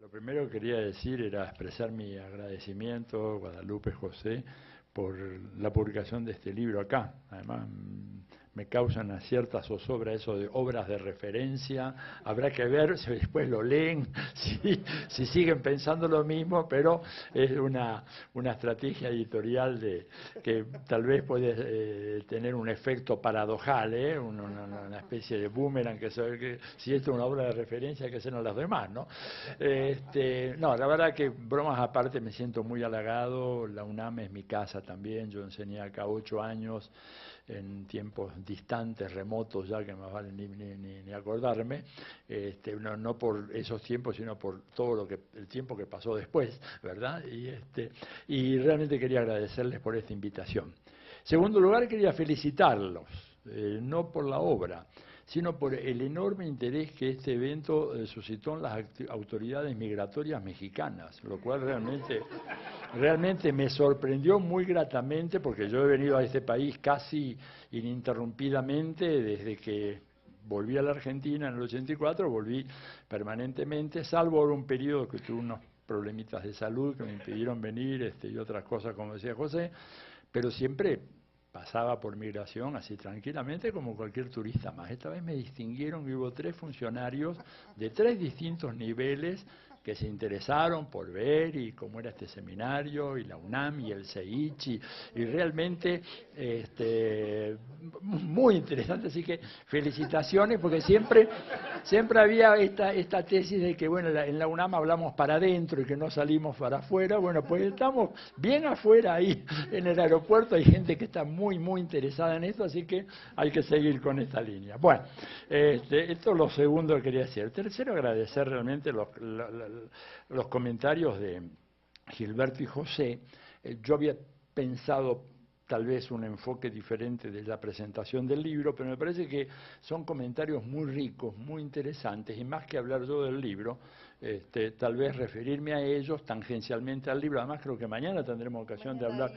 Lo primero que quería decir era expresar mi agradecimiento, Guadalupe José, por la publicación de este libro acá. Además, me causa una cierta zozobra eso de obras de referencia. Habrá que ver si después lo leen, si siguen pensando lo mismo, pero es una estrategia editorial que tal vez puede tener un efecto paradojal, una especie de boomerang, que si esto es una obra de referencia, que sean las demás, ¿no? No, la verdad que, bromas aparte, me siento muy halagado. La UNAM es mi casa también. Yo enseñé acá 8 años, en tiempos distantes, remotos ya, que más vale ni acordarme, no por esos tiempos, sino por todo el tiempo que pasó después, ¿verdad? Y realmente quería agradecerles por esta invitación. Segundo lugar, quería felicitarlos, no por la obra, sino por el enorme interés que este evento suscitó en las autoridades migratorias mexicanas, lo cual realmente me sorprendió muy gratamente, porque yo he venido a este país casi ininterrumpidamente desde que volví a la Argentina en el 84, volví permanentemente, salvo ahora un periodo que tuve unos problemitas de salud que me impidieron venir, y otras cosas, como decía José, pero siempre pasaba por migración así tranquilamente como cualquier turista más. Esta vez me distinguieron y hubo 3 funcionarios de 3 distintos niveles que se interesaron por ver y cómo era este seminario, y la UNAM y el CEICH, y realmente muy interesante. Así que felicitaciones, porque siempre había esta tesis de que, bueno, en la UNAM hablamos para adentro y que no salimos para afuera. Bueno, pues estamos bien afuera ahí en el aeropuerto, hay gente que está muy interesada en esto, así que hay que seguir con esta línea. Bueno, esto es lo segundo que quería decir. El tercero, agradecer realmente los comentarios de Gilberto y José. Yo había pensado tal vez un enfoque diferente de la presentación del libro, pero me parece que son comentarios muy ricos, muy interesantes, y más que hablar yo del libro, tal vez referirme a ellos tangencialmente al libro. Además, creo que mañana tendremos ocasión de hablar,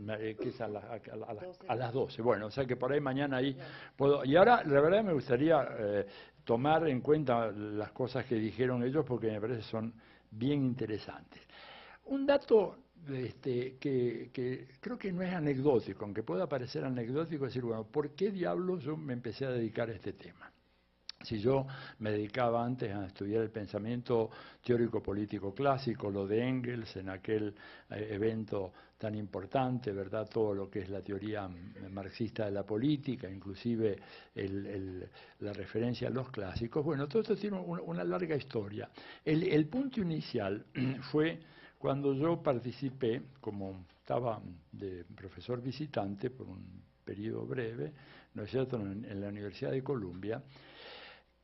que es a las 12. Bueno, o sea que por ahí mañana ahí puedo. Y ahora, la verdad, me gustaría tomar en cuenta las cosas que dijeron ellos, porque me parece que son bien interesantes. Un dato que creo que no es anecdótico, aunque pueda parecer anecdótico, es decir, bueno, ¿por qué diablos yo me empecé a dedicar a este tema? Si yo me dedicaba antes a estudiar el pensamiento teórico-político clásico, lo de Engels en aquel evento tan importante, ¿verdad? Todo lo que es la teoría marxista de la política, inclusive la referencia a los clásicos. Bueno, todo esto tiene una larga historia. El punto inicial fue cuando yo participé, como estaba de profesor visitante por un periodo breve, ¿no es cierto?, en la Universidad de Columbia.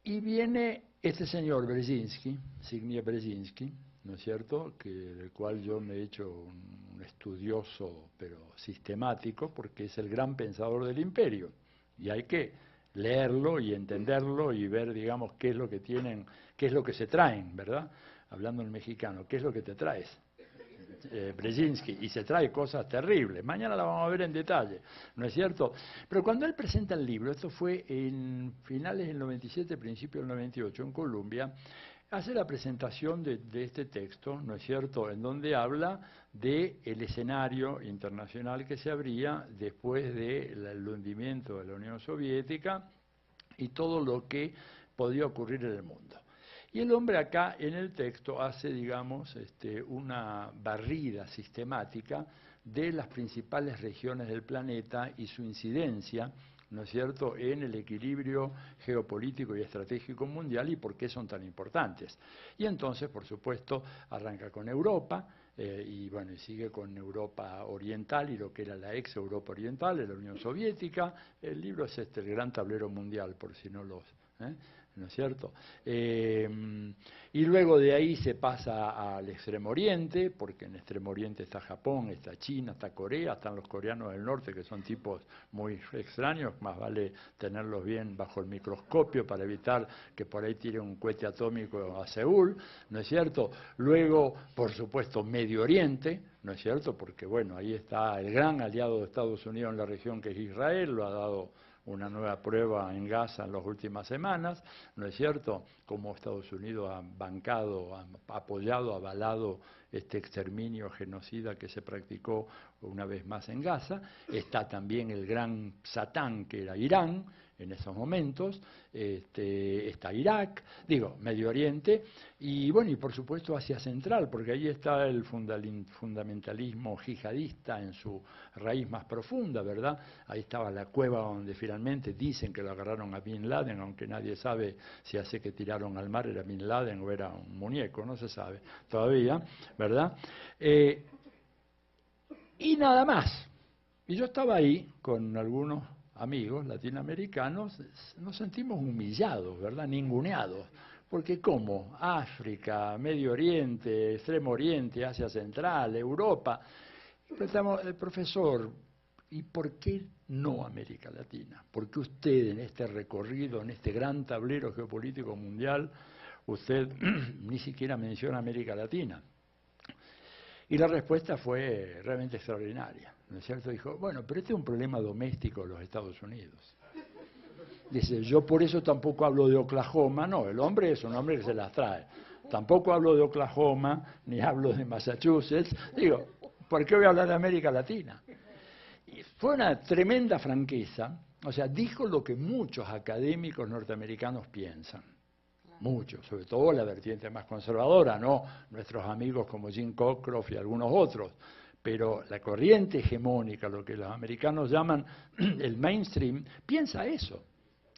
Y viene este señor Brzezinski, Zbigniew Brzezinski, ¿no es cierto?, del cual yo me he hecho un estudioso, pero sistemático, porque es el gran pensador del imperio. Y hay que leerlo y entenderlo y ver, digamos, qué es lo que tienen, qué es lo que se traen, ¿verdad? Hablando en mexicano, ¿qué es lo que te traes? Brzezinski, y se trae cosas terribles. Mañana la vamos a ver en detalle, ¿no es cierto? Pero cuando él presenta el libro, esto fue en finales del 97, principios del 98, en Colombia, hace la presentación de este texto, ¿no es cierto?, en donde habla del escenario internacional que se abría después del hundimiento de la Unión Soviética y todo lo que podía ocurrir en el mundo. Y el hombre acá en el texto hace, digamos, una barrida sistemática de las principales regiones del planeta y su incidencia, ¿no es cierto?, en el equilibrio geopolítico y estratégico mundial, y por qué son tan importantes. Y entonces, por supuesto, arranca con Europa, y bueno, y sigue con Europa Oriental y lo que era la ex Europa Oriental, la Unión Soviética. El libro es el gran tablero mundial, por si no los... ¿no es cierto? Y luego de ahí se pasa al Extremo Oriente, porque en Extremo Oriente está Japón, está China, está Corea, están los coreanos del norte, que son tipos muy extraños, más vale tenerlos bien bajo el microscopio para evitar que por ahí tire un cohete atómico a Seúl, ¿no es cierto? Luego, por supuesto, Medio Oriente, ¿no es cierto? Porque, bueno, ahí está el gran aliado de Estados Unidos en la región, que es Israel, lo ha dado una nueva prueba en Gaza en las últimas semanas, ¿no es cierto?, como Estados Unidos ha bancado, ha apoyado, avalado este exterminio genocida que se practicó una vez más en Gaza. Está también el gran Satán, que era Irán, en esos momentos, está Irak, digo, Medio Oriente, y bueno, y por supuesto Asia Central, porque ahí está el fundamentalismo yihadista en su raíz más profunda, ¿verdad? Ahí estaba la cueva donde finalmente dicen que lo agarraron a Bin Laden, aunque nadie sabe si hace que tiraron al mar era Bin Laden o era un muñeco, no se sabe todavía, ¿verdad? Y nada más. Y yo estaba ahí con algunos amigos latinoamericanos, nos sentimos humillados, ¿verdad? Ninguneados. Porque ¿cómo? África, Medio Oriente, Extremo Oriente, Asia Central, Europa. Pensamos, profesor, ¿y por qué no América Latina? ¿Por qué usted en este recorrido, en este gran tablero geopolítico mundial, usted ni siquiera menciona América Latina? Y la respuesta fue realmente extraordinaria, ¿no es cierto? Dijo, bueno, pero este es un problema doméstico de los Estados Unidos. Dice, yo por eso tampoco hablo de Oklahoma, no, el hombre es un hombre que se las trae. Tampoco hablo de Oklahoma, ni hablo de Massachusetts. Digo, ¿por qué voy a hablar de América Latina? Y fue una tremenda franqueza, o sea, dijo lo que muchos académicos norteamericanos piensan. Muchos, sobre todo la vertiente más conservadora, no nuestros amigos como Jim Cockcroft y algunos otros, pero la corriente hegemónica, lo que los americanos llaman el mainstream, piensa eso.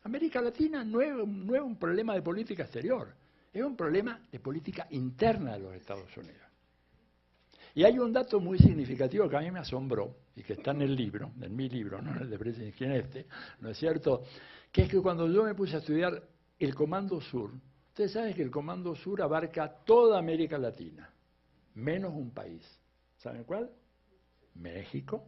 América Latina no es un problema de política exterior, es un problema de política interna de los Estados Unidos. Y hay un dato muy significativo que a mí me asombró, y que está en el libro, en mi libro, no en el de Brzezinski, en este, ¿no es cierto?, que es que cuando yo me puse a estudiar el Comando Sur, ustedes saben que el Comando Sur abarca toda América Latina, menos un país. ¿Saben cuál? México.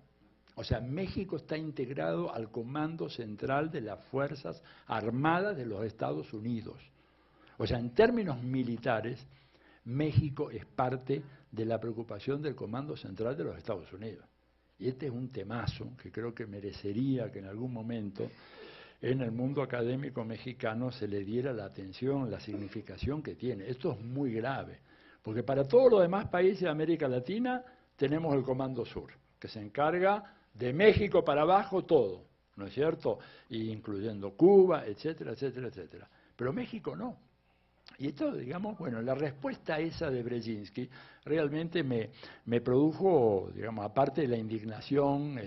O sea, México está integrado al Comando Central de las Fuerzas Armadas de los Estados Unidos. O sea, en términos militares, México es parte de la preocupación del Comando Central de los Estados Unidos. Y este es un temazo que creo que merecería que en algún momento en el mundo académico mexicano se le diera la atención, la significación que tiene. Esto es muy grave, porque para todos los demás países de América Latina tenemos el Comando Sur, que se encarga de México para abajo todo, ¿no es cierto? Incluyendo Cuba, etcétera, etcétera, etcétera. Pero México no. Y esto, digamos, bueno, la respuesta esa de Brzezinski realmente me produjo, digamos, aparte de la indignación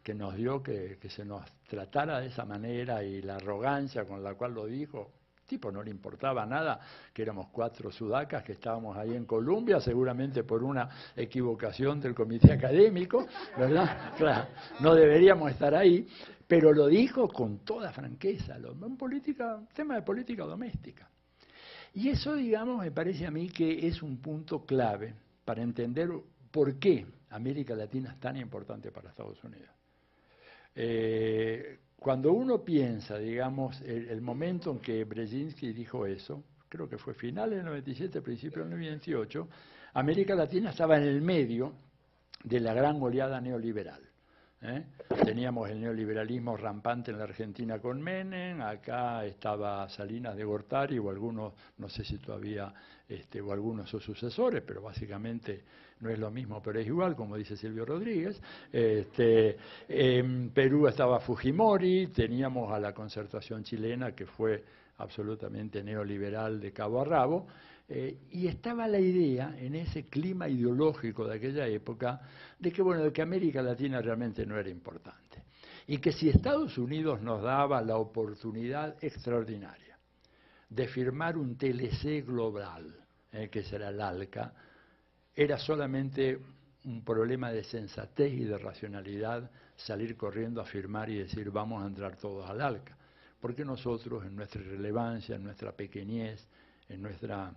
que nos dio que se nos tratara de esa manera y la arrogancia con la cual lo dijo, tipo no le importaba nada, que éramos 4 sudacas que estábamos ahí en Colombia, seguramente por una equivocación del comité académico, ¿verdad? Claro, no deberíamos estar ahí, pero lo dijo con toda franqueza, un tema de política doméstica. Y eso, digamos, me parece a mí que es un punto clave para entender por qué América Latina es tan importante para Estados Unidos. Cuando uno piensa, digamos, el momento en que Brzezinski dijo eso, creo que fue finales del 97, principios del 98, América Latina estaba en el medio de la gran oleada neoliberal. Teníamos el neoliberalismo rampante en la Argentina con Menem, acá estaba Salinas de Gortari o algunos, no sé si todavía, o algunos de sus sucesores, pero básicamente no es lo mismo, pero es igual, como dice Silvio Rodríguez. En Perú estaba Fujimori, teníamos a la Concertación chilena, que fue absolutamente neoliberal de cabo a rabo, y estaba la idea, en ese clima ideológico de aquella época, de que, bueno, de que América Latina realmente no era importante. Y que si Estados Unidos nos daba la oportunidad extraordinaria de firmar un TLC global, que será el ALCA, era solamente un problema de sensatez y de racionalidad salir corriendo a firmar y decir vamos a entrar todos al ALCA. Porque nosotros, en nuestra irrelevancia, en nuestra pequeñez, en nuestra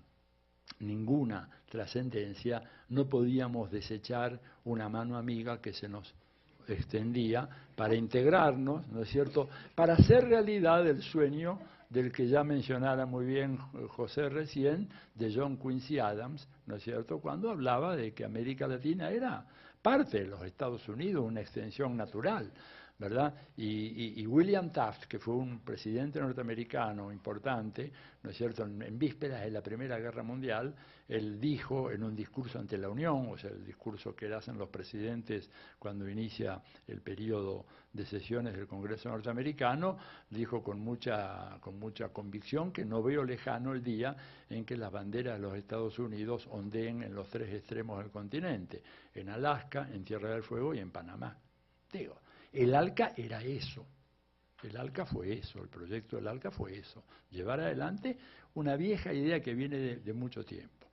ninguna trascendencia, no podíamos desechar una mano amiga que se nos extendía para integrarnos, ¿no es cierto?, para hacer realidad el sueño del que ya mencionara muy bien José recién, de John Quincy Adams, ¿no es cierto?, cuando hablaba de que América Latina era parte de los Estados Unidos, una extensión natural ¿verdad? Y William Taft, que fue un presidente norteamericano importante, ¿no es cierto?, en vísperas de la Primera Guerra Mundial, él dijo en un discurso ante la Unión, o sea, el discurso que hacen los presidentes cuando inicia el periodo de sesiones del Congreso norteamericano, dijo con mucha convicción que no veo lejano el día en que las banderas de los Estados Unidos ondeen en los tres extremos del continente, en Alaska, en Tierra del Fuego y en Panamá. Digo, el ALCA era eso, el ALCA fue eso, el proyecto del ALCA fue eso, llevar adelante una vieja idea que viene de mucho tiempo.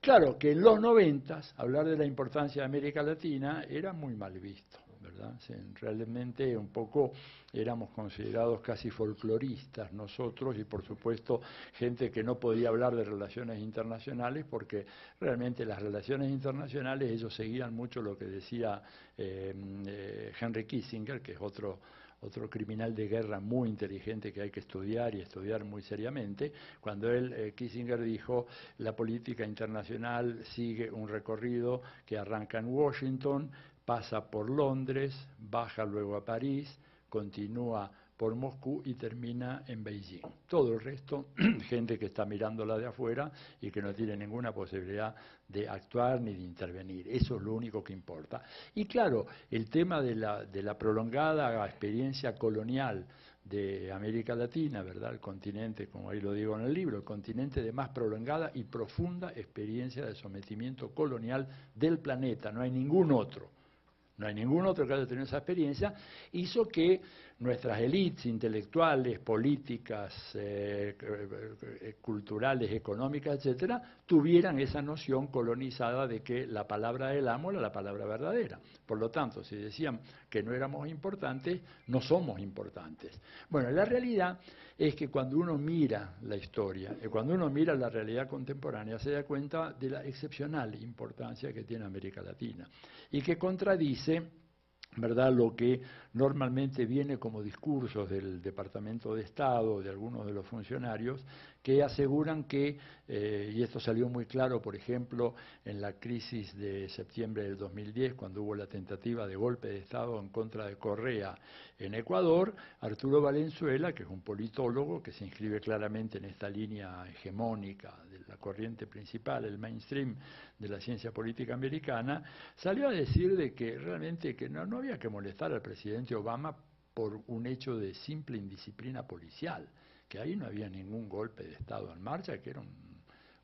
Claro que en los 90 hablar de la importancia de América Latina era muy mal visto, ¿verdad? Realmente un poco éramos considerados casi folcloristas nosotros y por supuesto gente que no podía hablar de relaciones internacionales porque realmente las relaciones internacionales ellos seguían mucho lo que decía Henry Kissinger, que es otro criminal de guerra muy inteligente que hay que estudiar y estudiar muy seriamente, cuando Kissinger dijo la política internacional sigue un recorrido que arranca en Washington, pasa por Londres, baja luego a París, continúa por Moscú y termina en Beijing. Todo el resto, gente que está mirándola de afuera y que no tiene ninguna posibilidad de actuar ni de intervenir. Eso es lo único que importa. Y claro, el tema de la prolongada experiencia colonial de América Latina, ¿verdad? El continente, como ahí lo digo en el libro, el continente de más prolongada y profunda experiencia de sometimiento colonial del planeta. No hay ningún otro. No hay ningún otro que haya tenido esa experiencia, hizo que nuestras élites intelectuales, políticas, culturales, económicas, etcétera, tuvieran esa noción colonizada de que la palabra del amo era la palabra verdadera. Por lo tanto, si decían que no éramos importantes, no somos importantes. Bueno, la realidad es que cuando uno mira la historia, cuando uno mira la realidad contemporánea, se da cuenta de la excepcional importancia que tiene América Latina y que contradice, ¿verdad?, lo que normalmente viene como discursos del Departamento de Estado, de algunos de los funcionarios, que aseguran que, y esto salió muy claro, por ejemplo, en la crisis de septiembre del 2010, cuando hubo la tentativa de golpe de Estado en contra de Correa en Ecuador, Arturo Valenzuela, que es un politólogo que se inscribe claramente en esta línea hegemónica de la corriente principal, el mainstream de la ciencia política americana, salió a decir de que realmente que no había que molestar al presidente Obama por un hecho de simple indisciplina policial, que ahí no había ningún golpe de Estado en marcha, que era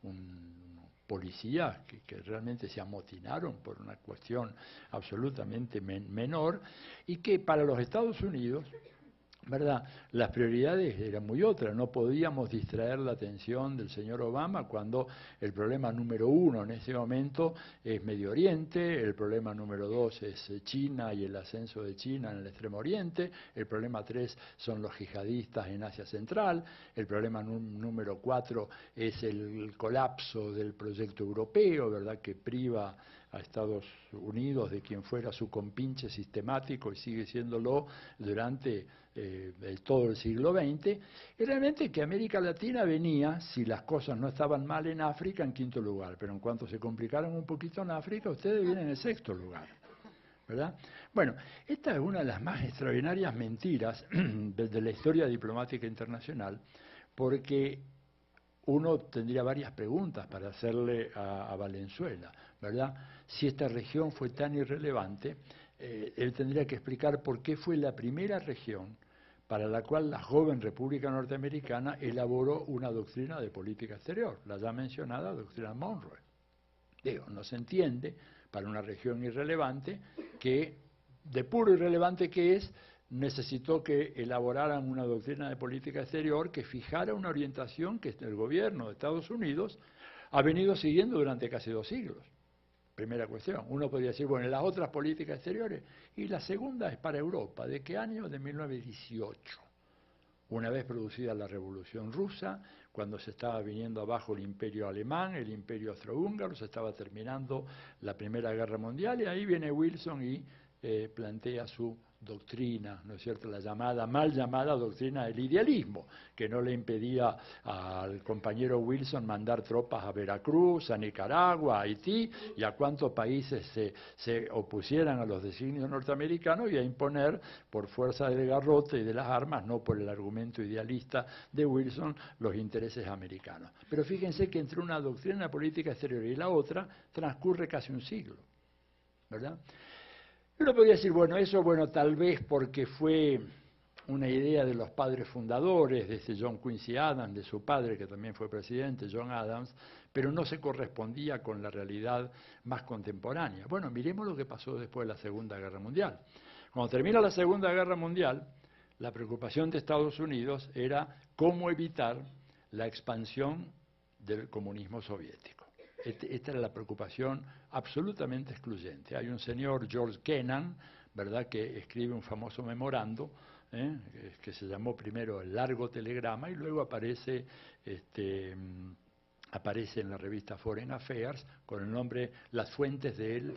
un policías que realmente se amotinaron por una cuestión absolutamente menor, y que para los Estados Unidos, ¿verdad?, las prioridades eran muy otras. No podíamos distraer la atención del señor Obama cuando el problema número uno en ese momento es Medio Oriente, el problema número dos es China y el ascenso de China en el Extremo Oriente, el problema tres son los yihadistas en Asia Central, el problema número cuatro es el colapso del proyecto europeo, ¿verdad?, que priva a Estados Unidos de quien fuera su compinche sistemático y sigue siéndolo durante todo el siglo XX, y realmente que América Latina venía, si las cosas no estaban mal en África, en quinto lugar, pero en cuanto se complicaron un poquito en África, ustedes vienen en sexto lugar, ¿verdad? Bueno, esta es una de las más extraordinarias mentiras de la historia diplomática internacional, porque uno tendría varias preguntas para hacerle a Valenzuela, ¿verdad? Si esta región fue tan irrelevante, él tendría que explicar por qué fue la primera región para la cual la joven República Norteamericana elaboró una doctrina de política exterior, la ya mencionada doctrina Monroe. Digo, no se entiende para una región irrelevante que, de puro irrelevante que es, necesitó que elaboraran una doctrina de política exterior que fijara una orientación que el gobierno de Estados Unidos ha venido siguiendo durante casi 2 siglos. Primera cuestión. Uno podría decir, bueno, las otras políticas exteriores. Y la segunda es para Europa. ¿De qué año? De 1918. Una vez producida la Revolución Rusa, cuando se estaba viniendo abajo el Imperio Alemán, el Imperio Austrohúngaro, se estaba terminando la Primera Guerra Mundial, y ahí viene Wilson y plantea su doctrina, ¿no es cierto?, la llamada, mal llamada doctrina del idealismo, que no le impedía al compañero Wilson mandar tropas a Veracruz, a Nicaragua, a Haití y a cuántos países se opusieran a los designios norteamericanos y a imponer por fuerza del garrote y de las armas, no por el argumento idealista de Wilson, los intereses americanos. Pero fíjense que entre una doctrina política exterior y la otra transcurre casi un siglo, ¿verdad? Uno podría decir, bueno, eso, bueno, tal vez porque fue una idea de los padres fundadores, de ese John Quincy Adams, de su padre, que también fue presidente, John Adams, pero no se correspondía con la realidad más contemporánea. Bueno, miremos lo que pasó después de la Segunda Guerra Mundial. Cuando termina la Segunda Guerra Mundial, la preocupación de Estados Unidos era cómo evitar la expansión del comunismo soviético. Esta era la preocupación absolutamente excluyente. Hay un señor, George Kennan, ¿verdad?, que escribe un famoso memorando, que se llamó primero El Largo Telegrama y luego aparece en la revista Foreign Affairs con el nombre Las fuentes de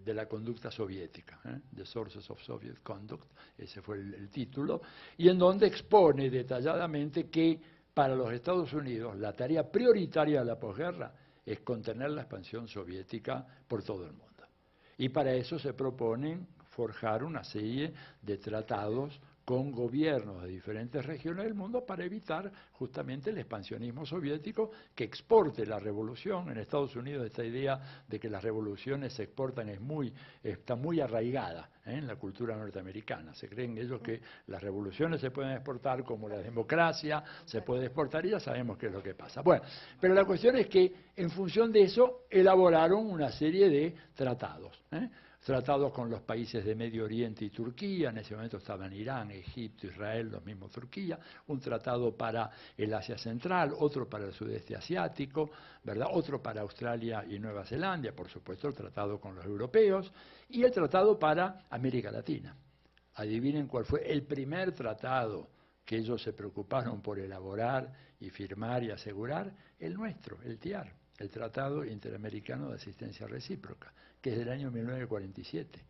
la conducta soviética, The Sources of Soviet Conduct, ese fue el título, y en donde expone detalladamente que para los Estados Unidos la tarea prioritaria de la posguerra es contener la expansión soviética por todo el mundo. Y para eso se proponen forjar una serie de tratados con gobiernos de diferentes regiones del mundo para evitar justamente el expansionismo soviético que exporte la revolución. En Estados Unidos esta idea de que las revoluciones se exportan está muy arraigada en la cultura norteamericana. Se creen ellos que las revoluciones se pueden exportar como la democracia se puede exportar y ya sabemos qué es lo que pasa. Bueno, pero la cuestión es que en función de eso elaboraron una serie de tratados, tratados con los países de Medio Oriente y Turquía, en ese momento estaban Irán, Egipto, Israel, los mismos Turquía, un tratado para el Asia Central, otro para el sudeste asiático, ¿verdad?, otro para Australia y Nueva Zelanda, por supuesto el tratado con los europeos, y el tratado para América Latina. Adivinen cuál fue el primer tratado que ellos se preocuparon por elaborar y firmar y asegurar, el nuestro, el TIAR, el Tratado Interamericano de Asistencia Recíproca, que es del año 1947.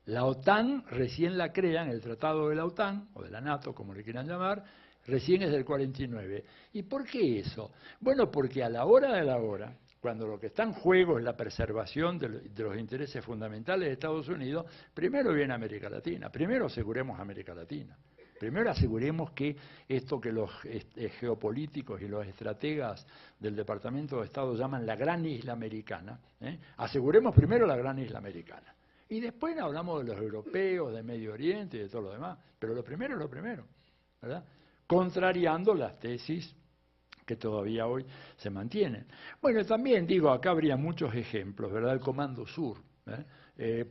La OTAN recién la crean, el Tratado de la OTAN, o de la NATO, como le quieran llamar, recién es del 49. ¿Y por qué eso? Bueno, porque a la hora de la hora, cuando lo que está en juego es la preservación de los intereses fundamentales de Estados Unidos, primero viene América Latina, primero aseguremos América Latina. Primero aseguremos que esto que los geopolíticos y los estrategas del Departamento de Estado llaman la gran isla americana, aseguremos primero la gran isla americana. Y después hablamos de los europeos, de Medio Oriente y de todo lo demás, pero lo primero es lo primero, ¿verdad? Contrariando las tesis que todavía hoy se mantienen. Bueno, también digo, acá habría muchos ejemplos, ¿verdad? El Comando Sur,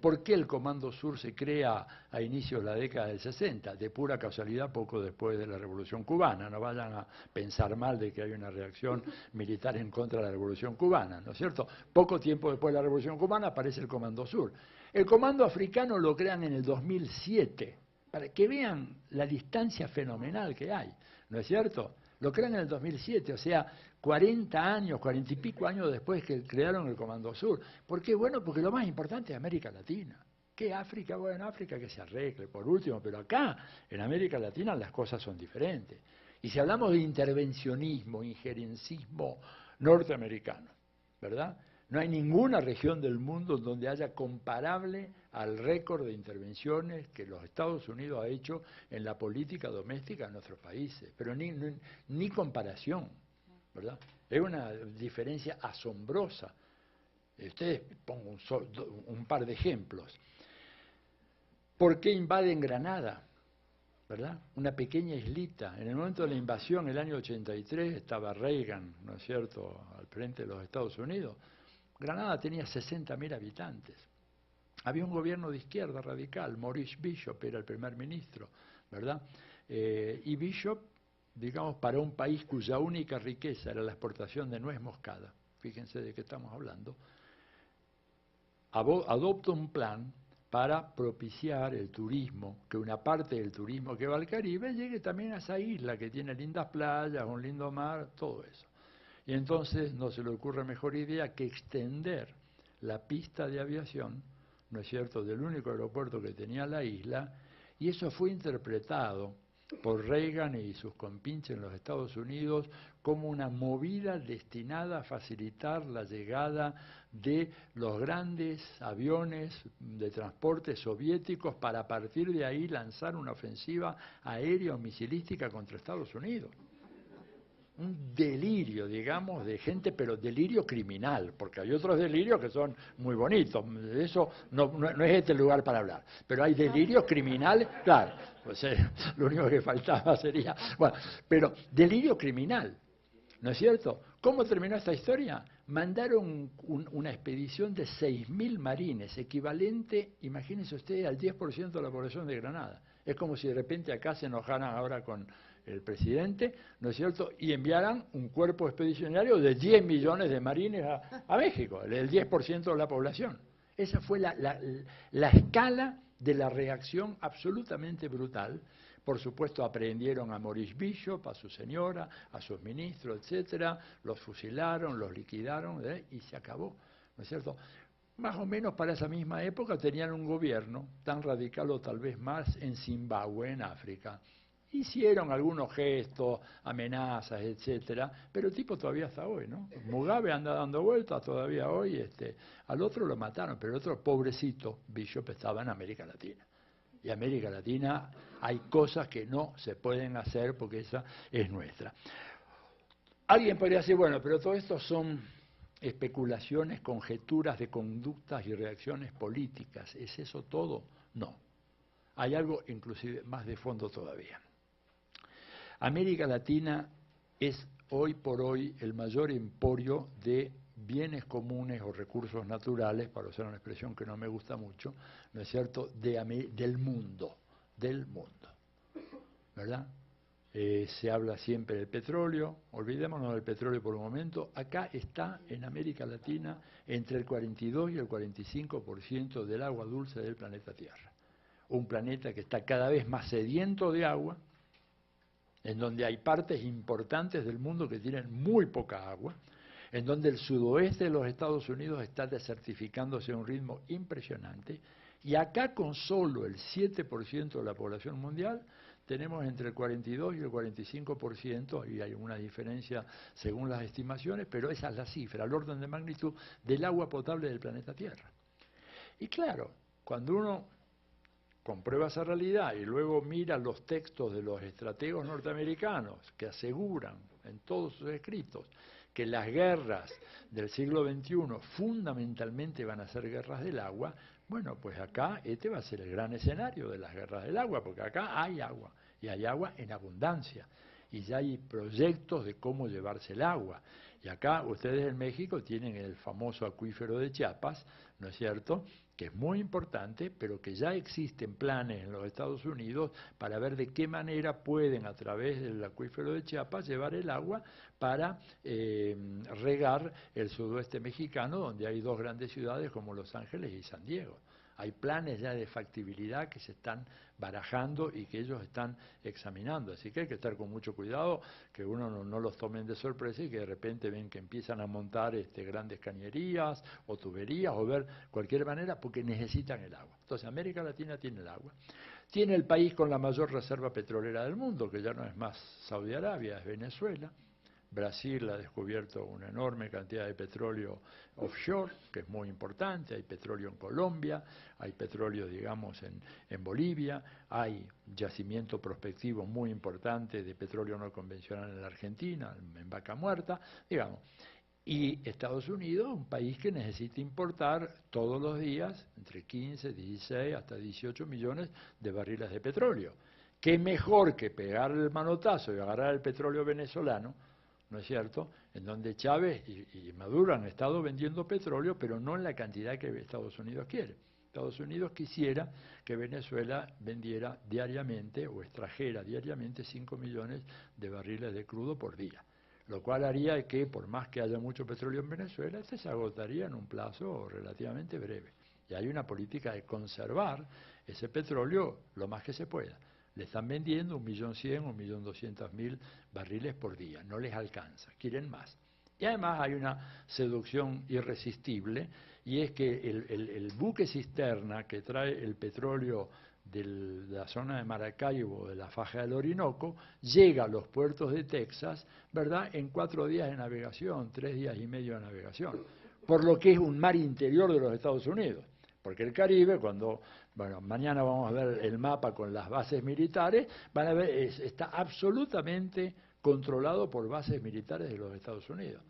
¿por qué el Comando Sur se crea a inicios de la década del 60? De pura casualidad, poco después de la Revolución Cubana. No vayan a pensar mal de que hay una reacción militar en contra de la Revolución Cubana, ¿no es cierto? Poco tiempo después de la Revolución Cubana aparece el Comando Sur. El Comando Africano lo crean en el 2007, para que vean la distancia fenomenal que hay, ¿no es cierto? Lo crean en el 2007, o sea, 40 años, 40 y pico años después que crearon el Comando Sur. ¿Por qué? Bueno, porque lo más importante es América Latina. ¿Qué África? Bueno, África que se arregle, por último, pero acá, en América Latina, las cosas son diferentes. Y si hablamos de intervencionismo, injerencismo norteamericano, ¿verdad? No hay ninguna región del mundo donde haya comparable al récord de intervenciones que los Estados Unidos ha hecho en la política doméstica de nuestros países, pero ni comparación, ¿verdad? Es una diferencia asombrosa. Ustedes pongo un par de ejemplos. ¿Por qué invaden Granada? ¿Verdad? Una pequeña islita. En el momento de la invasión, el año 83, estaba Reagan, ¿no es cierto?, al frente de los Estados Unidos. Granada tenía 60.000 habitantes. Había un gobierno de izquierda radical, Maurice Bishop era el primer ministro, ¿verdad? Y Bishop, digamos, para un país cuya única riqueza era la exportación de nuez moscada, fíjense de qué estamos hablando, adopta un plan para propiciar el turismo, que una parte del turismo que va al Caribe llegue también a esa isla que tiene lindas playas, un lindo mar, todo eso. Y entonces no se le ocurre mejor idea que extender la pista de aviación ¿no es cierto?, del único aeropuerto que tenía la isla, y eso fue interpretado por Reagan y sus compinches en los Estados Unidos como una movida destinada a facilitar la llegada de los grandes aviones de transporte soviéticos para a partir de ahí lanzar una ofensiva aérea o misilística contra Estados Unidos. Un delirio, digamos, de gente, pero delirio criminal, porque hay otros delirios que son muy bonitos, de eso no es este el lugar para hablar, pero hay delirios criminales, claro, pues lo único que faltaba sería, bueno, pero delirio criminal, ¿no es cierto? ¿Cómo terminó esta historia? Mandaron una expedición de 6.000 marines, equivalente, imagínense ustedes, al 10% de la población de Granada. Es como si de repente acá se enojaran ahora con el presidente, ¿no es cierto?, y enviaran un cuerpo expedicionario de 10 millones de marines a México, el 10% de la población. Esa fue la escala de la reacción absolutamente brutal. Por supuesto, aprehendieron a Maurice Bishop, a su señora, a sus ministros, etcétera, los fusilaron, los liquidaron, y se acabó, ¿no es cierto? Más o menos para esa misma época tenían un gobierno, tan radical o tal vez más, en Zimbabue, en África. Hicieron algunos gestos, amenazas, etcétera, pero el tipo todavía está hoy, ¿no? Mugabe anda dando vueltas todavía hoy, al otro lo mataron, pero el otro pobrecito, Bishop, estaba en América Latina. Y América Latina hay cosas que no se pueden hacer porque esa es nuestra. Alguien podría decir, bueno, pero todo esto son especulaciones, conjeturas de conductas y reacciones políticas. ¿Es eso todo? No. Hay algo inclusive más de fondo todavía. América Latina es hoy por hoy el mayor emporio de bienes comunes o recursos naturales, para usar una expresión que no me gusta mucho, ¿no es cierto?, del mundo, ¿verdad? Se habla siempre del petróleo, olvidémonos del petróleo por un momento. Acá está en América Latina entre el 42 y el 45% del agua dulce del planeta Tierra. Un planeta que está cada vez más sediento de agua, en donde hay partes importantes del mundo que tienen muy poca agua, en donde el sudoeste de los Estados Unidos está desertificándose a un ritmo impresionante, y acá con solo el 7% de la población mundial tenemos entre el 42 y el 45%, y hay una diferencia según las estimaciones, pero esa es la cifra, el orden de magnitud del agua potable del planeta Tierra. Y claro, cuando uno comprueba esa realidad y luego mira los textos de los estrategos norteamericanos que aseguran en todos sus escritos que las guerras del siglo XXI fundamentalmente van a ser guerras del agua, bueno, pues acá este va a ser el gran escenario de las guerras del agua, porque acá hay agua, y hay agua en abundancia, y ya hay proyectos de cómo llevarse el agua. Y acá ustedes en México tienen el famoso acuífero de Chiapas, ¿no es cierto?, que es muy importante, pero que ya existen planes en los Estados Unidos para ver de qué manera pueden, a través del acuífero de Chiapas, llevar el agua para regar el sudoeste mexicano, donde hay dos grandes ciudades como Los Ángeles y San Diego. Hay planes ya de factibilidad que se están barajando y que ellos están examinando. Así que hay que estar con mucho cuidado, que uno no los tomen de sorpresa y que de repente ven que empiezan a montar grandes cañerías o tuberías o ver cualquier manera porque necesitan el agua. Entonces América Latina tiene el agua. Tiene el país con la mayor reserva petrolera del mundo, que ya no es más Saudi Arabia, es Venezuela. Brasil ha descubierto una enorme cantidad de petróleo offshore, que es muy importante, hay petróleo en Colombia, hay petróleo, digamos, en Bolivia, hay yacimiento prospectivo muy importante de petróleo no convencional en la Argentina, en Vaca Muerta, digamos. Y Estados Unidos, un país que necesita importar todos los días entre 15, 16 hasta 18 millones de barriles de petróleo. ¿Qué mejor que pegar el manotazo y agarrar el petróleo venezolano, ¿no es cierto?, en donde Chávez y Maduro han estado vendiendo petróleo, pero no en la cantidad que Estados Unidos quiere. Estados Unidos quisiera que Venezuela vendiera diariamente o extrajera diariamente 5 millones de barriles de crudo por día, lo cual haría que, por más que haya mucho petróleo en Venezuela, se agotaría en un plazo relativamente breve. Y hay una política de conservar ese petróleo lo más que se pueda. Le están vendiendo 1.100.000, 1.200.000 barriles por día, no les alcanza, quieren más. Y además hay una seducción irresistible, y es que el buque cisterna que trae el petróleo de la zona de Maracaibo, de la faja del Orinoco, llega a los puertos de Texas, ¿verdad?, en 4 días de navegación, 3 días y medio de navegación, por lo que es un mar interior de los Estados Unidos. Porque el Caribe, bueno, mañana vamos a ver el mapa con las bases militares, van a ver, está absolutamente controlado por bases militares de los Estados Unidos.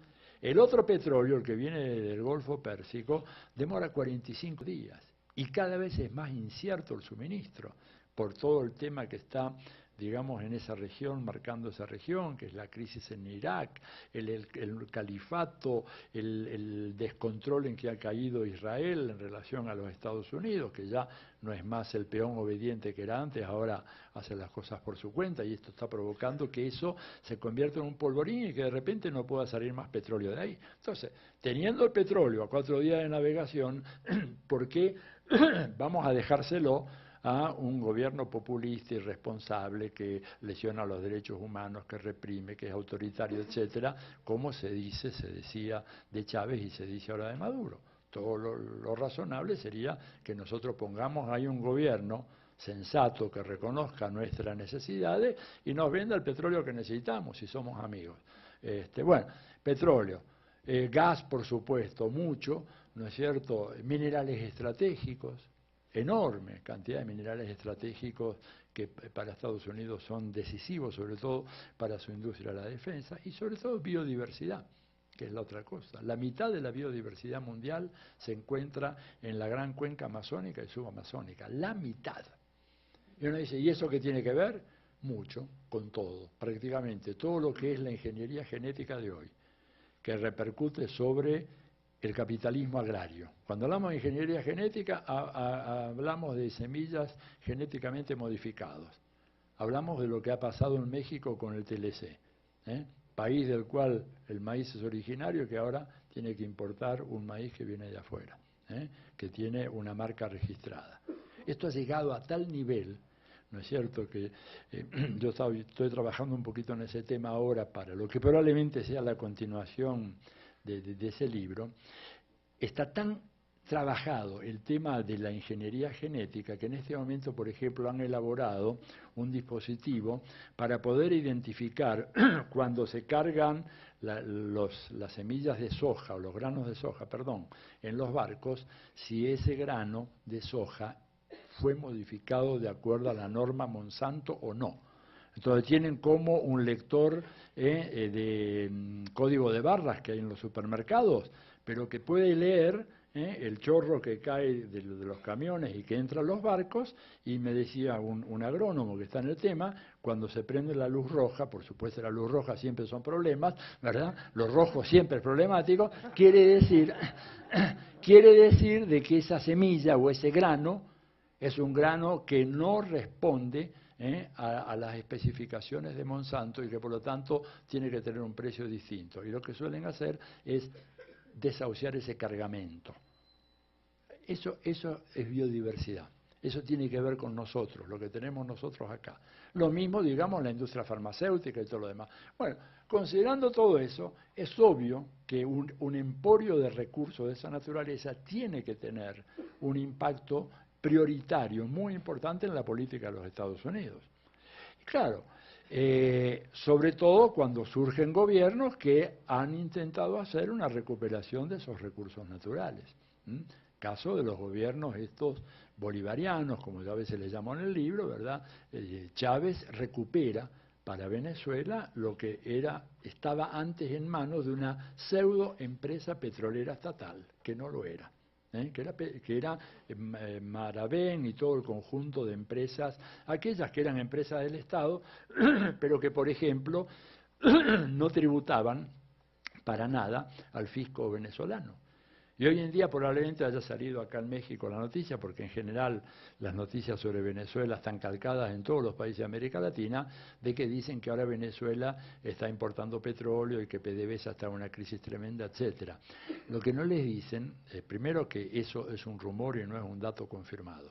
El otro petróleo, el que viene del Golfo Pérsico, demora 45 días y cada vez es más incierto el suministro por todo el tema que está, digamos, en esa región, marcando esa región, que es la crisis en Irak, el califato, el descontrol en que ha caído Israel en relación a los Estados Unidos, que ya no es más el peón obediente que era antes, ahora hace las cosas por su cuenta, y esto está provocando que eso se convierta en un polvorín y que de repente no pueda salir más petróleo de ahí. Entonces, teniendo el petróleo a 4 días de navegación, ¿por qué vamos a dejárselo a un gobierno populista, irresponsable, que lesiona los derechos humanos, que reprime, que es autoritario, etcétera, como se decía de Chávez y se dice ahora de Maduro? Todo lo razonable sería que nosotros pongamos ahí un gobierno sensato que reconozca nuestras necesidades y nos venda el petróleo que necesitamos, si somos amigos. Bueno, petróleo, gas, por supuesto, mucho, ¿no es cierto?, minerales estratégicos, enorme cantidad de minerales estratégicos que para Estados Unidos son decisivos, sobre todo para su industria de la defensa, y sobre todo biodiversidad, que es la otra cosa. La mitad de la biodiversidad mundial se encuentra en la gran cuenca amazónica y subamazónica, la mitad. Y uno dice, ¿y eso qué tiene que ver? Mucho, con todo, prácticamente todo lo que es la ingeniería genética de hoy, que repercute sobre el capitalismo agrario. Cuando hablamos de ingeniería genética, hablamos de semillas genéticamente modificadas. Hablamos de lo que ha pasado en México con el TLC, país del cual el maíz es originario, que ahora tiene que importar un maíz que viene de afuera, que tiene una marca registrada. Esto ha llegado a tal nivel, ¿no es cierto?, que yo estoy trabajando un poquito en ese tema ahora para lo que probablemente sea la continuación de ese libro. Está tan trabajado el tema de la ingeniería genética que en este momento, por ejemplo, han elaborado un dispositivo para poder identificar cuando se cargan las semillas de soja, o los granos de soja, perdón, en los barcos, si ese grano de soja fue modificado de acuerdo a la norma Monsanto o no. Entonces tienen como un lector de código de barras que hay en los supermercados, pero que puede leer el chorro que cae de los camiones y que entra a los barcos, y me decía un agrónomo que está en el tema, cuando se prende la luz roja, por supuesto la luz roja siempre son problemas, ¿verdad? Los rojos siempre es problemático, quiere decir de que esa semilla o ese grano es un grano que no responde a las especificaciones de Monsanto y que por lo tanto tiene que tener un precio distinto. Y lo que suelen hacer es desahuciar ese cargamento. Eso es biodiversidad. Eso tiene que ver con nosotros, lo que tenemos nosotros acá. Lo mismo, digamos, la industria farmacéutica y todo lo demás. Bueno, considerando todo eso, es obvio que un emporio de recursos de esa naturaleza tiene que tener un impacto prioritario, muy importante en la política de los Estados Unidos. Y claro, sobre todo cuando surgen gobiernos que han intentado hacer una recuperación de esos recursos naturales. Caso de los gobiernos estos bolivarianos, como ya a veces les llamo en el libro, ¿verdad? Chávez recupera para Venezuela lo que estaba antes en manos de una pseudo empresa petrolera estatal, que no lo era. Que era Maravén y todo el conjunto de empresas, aquellas que eran empresas del Estado, pero que, por ejemplo, no tributaban para nada al fisco venezolano. Y hoy en día probablemente haya salido acá en México la noticia, porque en general las noticias sobre Venezuela están calcadas en todos los países de América Latina, de que dicen que ahora Venezuela está importando petróleo y que PDVSA está en una crisis tremenda, etcétera. Lo que no les dicen, primero, que eso es un rumor y no es un dato confirmado.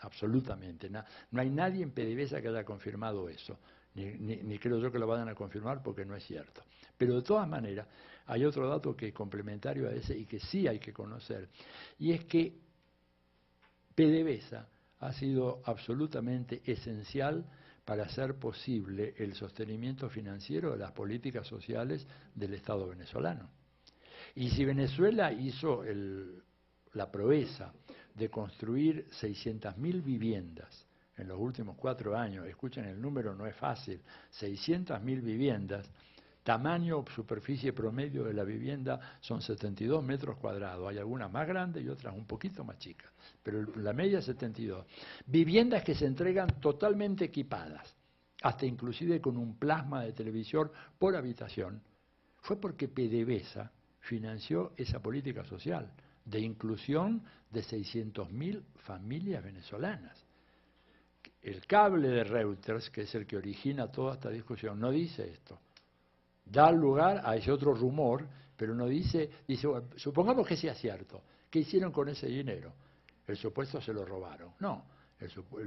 Absolutamente. No hay nadie en PDVSA que haya confirmado eso. ni creo yo que lo vayan a confirmar porque no es cierto. Pero de todas maneras, hay otro dato que es complementario a ese y que sí hay que conocer, y es que PDVSA ha sido absolutamente esencial para hacer posible el sostenimiento financiero de las políticas sociales del Estado venezolano. Y si Venezuela hizo la proeza de construir 600.000 viviendas en los últimos 4 años, escuchen el número, no es fácil, 600.000 viviendas, tamaño o superficie promedio de la vivienda son 72 metros cuadrados, hay algunas más grandes y otras un poquito más chicas, pero la media es 72. Viviendas que se entregan totalmente equipadas, hasta inclusive con un plasma de televisor por habitación, fue porque PDVSA financió esa política social de inclusión de 600.000 familias venezolanas. El cable de Reuters, que es el que origina toda esta discusión, no dice esto. Da lugar a ese otro rumor, pero no dice, bueno, supongamos que sea cierto, ¿qué hicieron con ese dinero? El supuesto se lo robaron. No,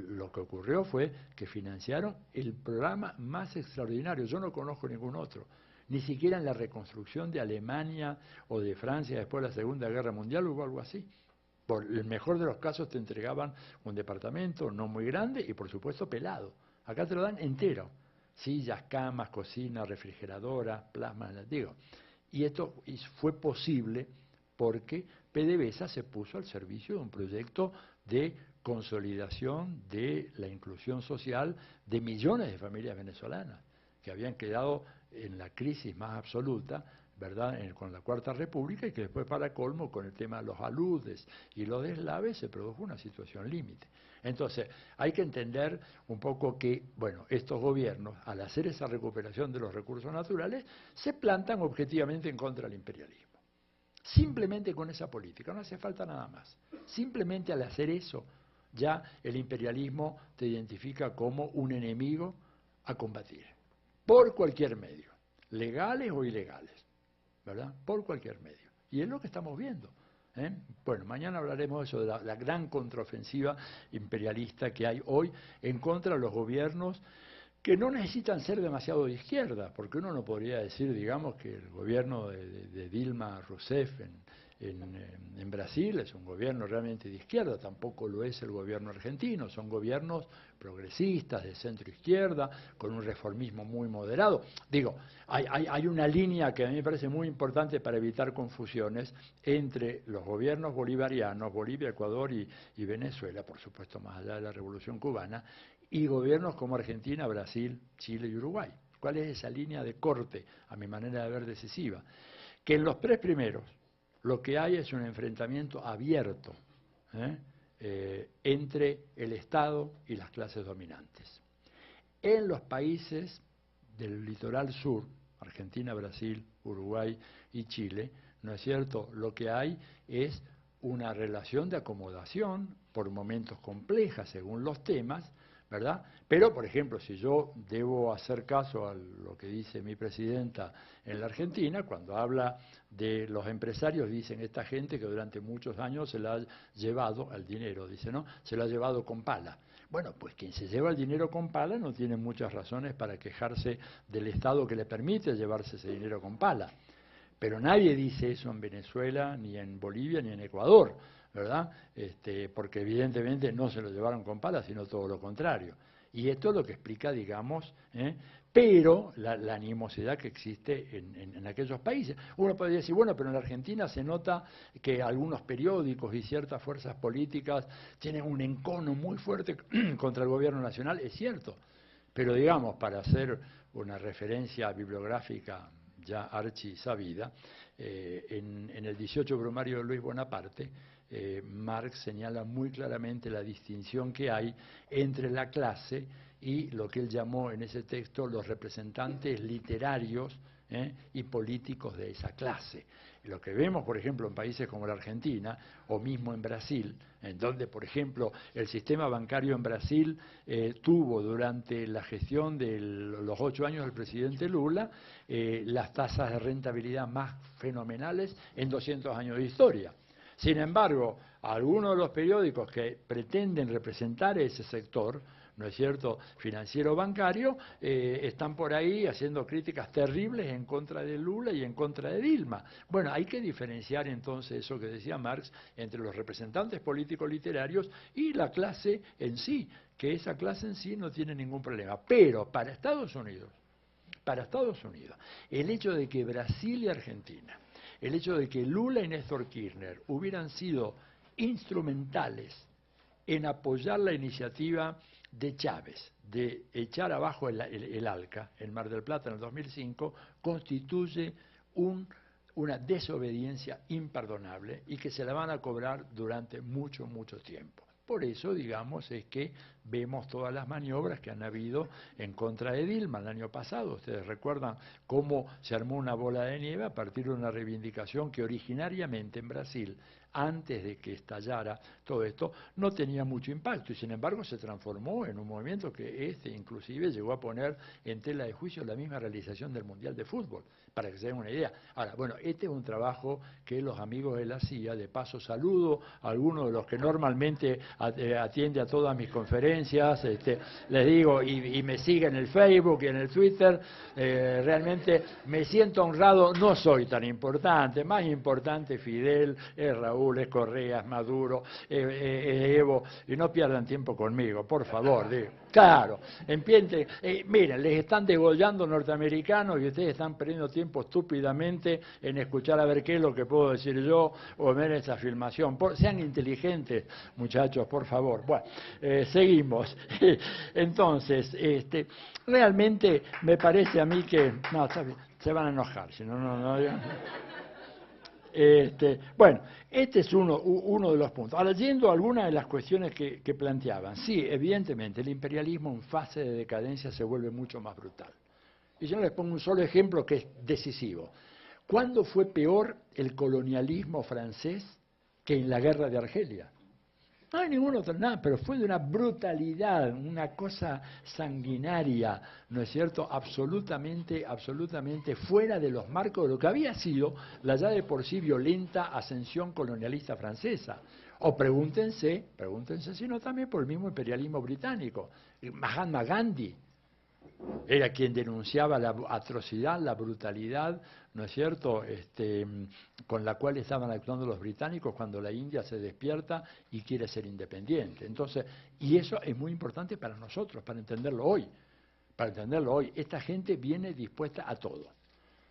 lo que ocurrió fue que financiaron el programa más extraordinario, yo no conozco ningún otro, ni siquiera en la reconstrucción de Alemania o de Francia después de la Segunda Guerra Mundial hubo algo así. Por el mejor de los casos te entregaban un departamento no muy grande y por supuesto pelado. Acá te lo dan entero. Sillas, camas, cocina, refrigeradora, plasma, digo. Y esto fue posible porque PDVSA se puso al servicio de un proyecto de consolidación de la inclusión social de millones de familias venezolanas que habían quedado en la crisis más absoluta, ¿verdad?, con la Cuarta República, y que después, para colmo, con el tema de los aludes y los deslaves, se produjo una situación límite. Entonces, hay que entender un poco que, bueno, estos gobiernos, al hacer esa recuperación de los recursos naturales, se plantan objetivamente en contra del imperialismo. Simplemente con esa política, no hace falta nada más. Simplemente al hacer eso, ya el imperialismo te identifica como un enemigo a combatir, por cualquier medio, legales o ilegales, ¿verdad? Por cualquier medio. Y es lo que estamos viendo. Bueno, mañana hablaremos de eso, de la gran contraofensiva imperialista que hay hoy en contra de los gobiernos que no necesitan ser demasiado de izquierda, porque uno no podría decir, digamos, que el gobierno de Dilma Rousseff en Brasil es un gobierno realmente de izquierda, tampoco lo es el gobierno argentino, son gobiernos progresistas, de centro-izquierda, con un reformismo muy moderado. Digo, hay una línea que a mí me parece muy importante para evitar confusiones entre los gobiernos bolivarianos, Bolivia, Ecuador y Venezuela, por supuesto más allá de la Revolución Cubana, y gobiernos como Argentina, Brasil, Chile y Uruguay. ¿Cuál es esa línea de corte, a mi manera de ver, decisiva? Que en los 3 primeros lo que hay es un enfrentamiento abierto entre el Estado y las clases dominantes. En los países del litoral sur, Argentina, Brasil, Uruguay y Chile, ¿no es cierto?, lo que hay es una relación de acomodación, por momentos compleja según los temas, ¿verdad? Pero, por ejemplo, si yo debo hacer caso a lo que dice mi presidenta en la Argentina, cuando habla de los empresarios, dicen esta gente que durante muchos años se la ha llevado al dinero, dice, ¿no? Se lo ha llevado con pala. Bueno, pues quien se lleva el dinero con pala no tiene muchas razones para quejarse del Estado que le permite llevarse ese dinero con pala. Pero nadie dice eso en Venezuela, ni en Bolivia, ni en Ecuador, ¿verdad? Porque evidentemente no se lo llevaron con pala, sino todo lo contrario. Y esto es lo que explica, digamos, pero la animosidad que existe en aquellos países. Uno podría decir, bueno, pero en la Argentina se nota que algunos periódicos y ciertas fuerzas políticas tienen un encono muy fuerte contra el gobierno nacional, es cierto. Pero digamos, para hacer una referencia bibliográfica ya archi sabida, en el 18 Brumario de Luis Bonaparte, Marx señala muy claramente la distinción que hay entre la clase y lo que él llamó en ese texto los representantes literarios y políticos de esa clase. Lo que vemos, por ejemplo, en países como la Argentina o mismo en Brasil, en donde, por ejemplo, el sistema bancario en Brasil tuvo durante la gestión de los 8 años del presidente Lula las tasas de rentabilidad más fenomenales en 200 años de historia. Sin embargo, algunos de los periódicos que pretenden representar ese sector ¿no es cierto?, financiero-bancario, están por ahí haciendo críticas terribles en contra de Lula y en contra de Dilma. Bueno, hay que diferenciar entonces eso que decía Marx entre los representantes políticos literarios y la clase en sí, que esa clase en sí no tiene ningún problema. Pero para Estados Unidos, el hecho de que Brasil y Argentina, el hecho de que Lula y Néstor Kirchner hubieran sido instrumentales en apoyar la iniciativa de Chávez de echar abajo el ALCA, el Mar del Plata, en el 2005, constituye una desobediencia imperdonable y que se la van a cobrar durante mucho, mucho tiempo. Por eso, digamos, es que vemos todas las maniobras que han habido en contra de Dilma el año pasado. Ustedes recuerdan cómo se armó una bola de nieve a partir de una reivindicación que originariamente en Brasil, antes de que estallara todo esto, no tenía mucho impacto y sin embargo se transformó en un movimiento que inclusive llegó a poner en tela de juicio la misma realización del Mundial de Fútbol, para que se den una idea. Ahora, bueno, este es un trabajo que los amigos de la CIA, de paso saludo a algunos de los que normalmente atiende a todas mis conferencias, les digo, y me siguen en el Facebook y en el Twitter, realmente me siento honrado, no soy tan importante, más importante Fidel, es Raúl, es Correa, es Maduro, Evo, y no pierdan tiempo conmigo, por favor, digo. Claro, miren, les están degollando norteamericanos y ustedes están perdiendo tiempo estúpidamente en escuchar a ver qué es lo que puedo decir yo o ver esa filmación. Sean inteligentes, muchachos, por favor. Bueno, seguimos. Entonces, realmente me parece a mí que... No, está bien, se van a enojar, si no, no. Bueno, este es uno de los puntos. Ahora, yendo a algunas de las cuestiones que planteaban, sí, evidentemente, el imperialismo en fase de decadencia se vuelve mucho más brutal. Y yo les pongo un solo ejemplo que es decisivo. ¿Cuándo fue peor el colonialismo francés que en la guerra de Argelia? No hay ningún otro, nada, pero fue de una brutalidad, una cosa sanguinaria, ¿no es cierto?, absolutamente fuera de los marcos de lo que había sido la ya de por sí violenta ascensión colonialista francesa. O pregúntense si no también por el mismo imperialismo británico. Mahatma Gandhi era quien denunciaba la atrocidad, la brutalidad, ¿no es cierto?, con la cual estaban actuando los británicos cuando la India se despierta y quiere ser independiente. Entonces, y eso es muy importante para nosotros, para entenderlo hoy. Esta gente viene dispuesta a todo.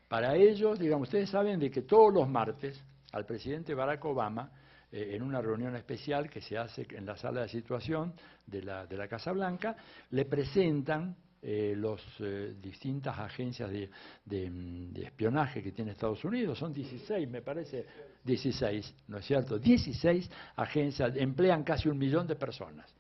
Para ellos, digamos, ustedes saben de que todos los martes al presidente Barack Obama, en una reunión especial que se hace en la sala de situación de la Casa Blanca, le presentan las distintas agencias de espionaje que tiene Estados Unidos, son 16, me parece, 16, ¿no es cierto? 16 agencias, emplean casi 1 millón de personas,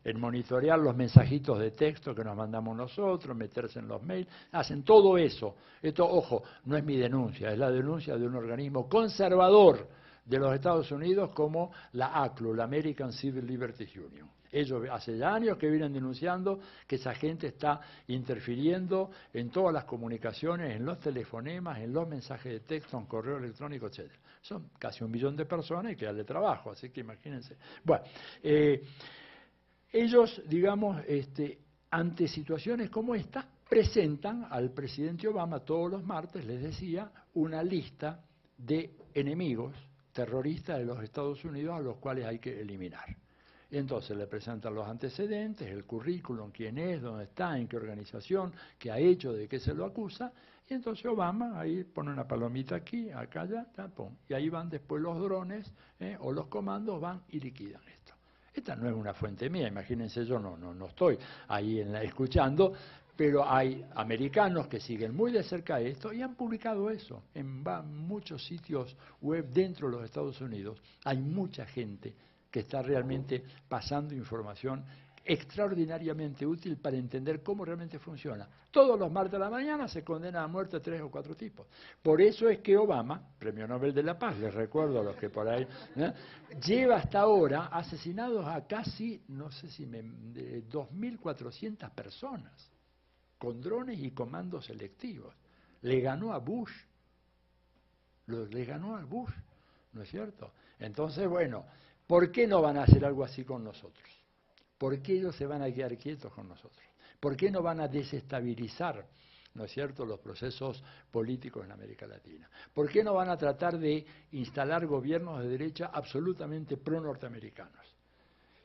en monitorear los mensajitos de texto que nos mandamos nosotros, meterse en los mails, hacen todo eso. Esto, ojo, no es mi denuncia, es la denuncia de un organismo conservador de los Estados Unidos como la ACLU, la American Civil Liberties Union. Ellos hace ya años que vienen denunciando que esa gente está interfiriendo en todas las comunicaciones, en los telefonemas, en los mensajes de texto, en correo electrónico, etc. Son casi 1 millón de personas y que darle trabajo, así que imagínense. Bueno, ellos, digamos, ante situaciones como esta, presentan al presidente Obama todos los martes, les decía, una lista de enemigos terroristas de los Estados Unidos a los cuales hay que eliminar. Y entonces le presentan los antecedentes, el currículum, quién es, dónde está, en qué organización, qué ha hecho, de qué se lo acusa, y entonces Obama ahí pone una palomita aquí, acá, allá, pum, y ahí van después los drones o los comandos, van y liquidan esto. Esta no es una fuente mía, imagínense, yo no estoy ahí escuchando, pero hay americanos que siguen muy de cerca esto y han publicado eso en muchos sitios web dentro de los Estados Unidos. Hay mucha gente que está realmente pasando información extraordinariamente útil para entender cómo realmente funciona. Todos los martes de la mañana se condenan a muerte 3 o 4 tipos. Por eso es que Obama, Premio Nobel de la Paz, les recuerdo a los que por ahí, lleva hasta ahora asesinados a casi, no sé si 2.400 personas, con drones y comandos selectivos. Le ganó a Bush, ¿no es cierto? Entonces, bueno, ¿por qué no van a hacer algo así con nosotros? ¿Por qué ellos se van a quedar quietos con nosotros? ¿Por qué no van a desestabilizar, ¿no es cierto?, los procesos políticos en América Latina? ¿Por qué no van a tratar de instalar gobiernos de derecha absolutamente pro-norteamericanos?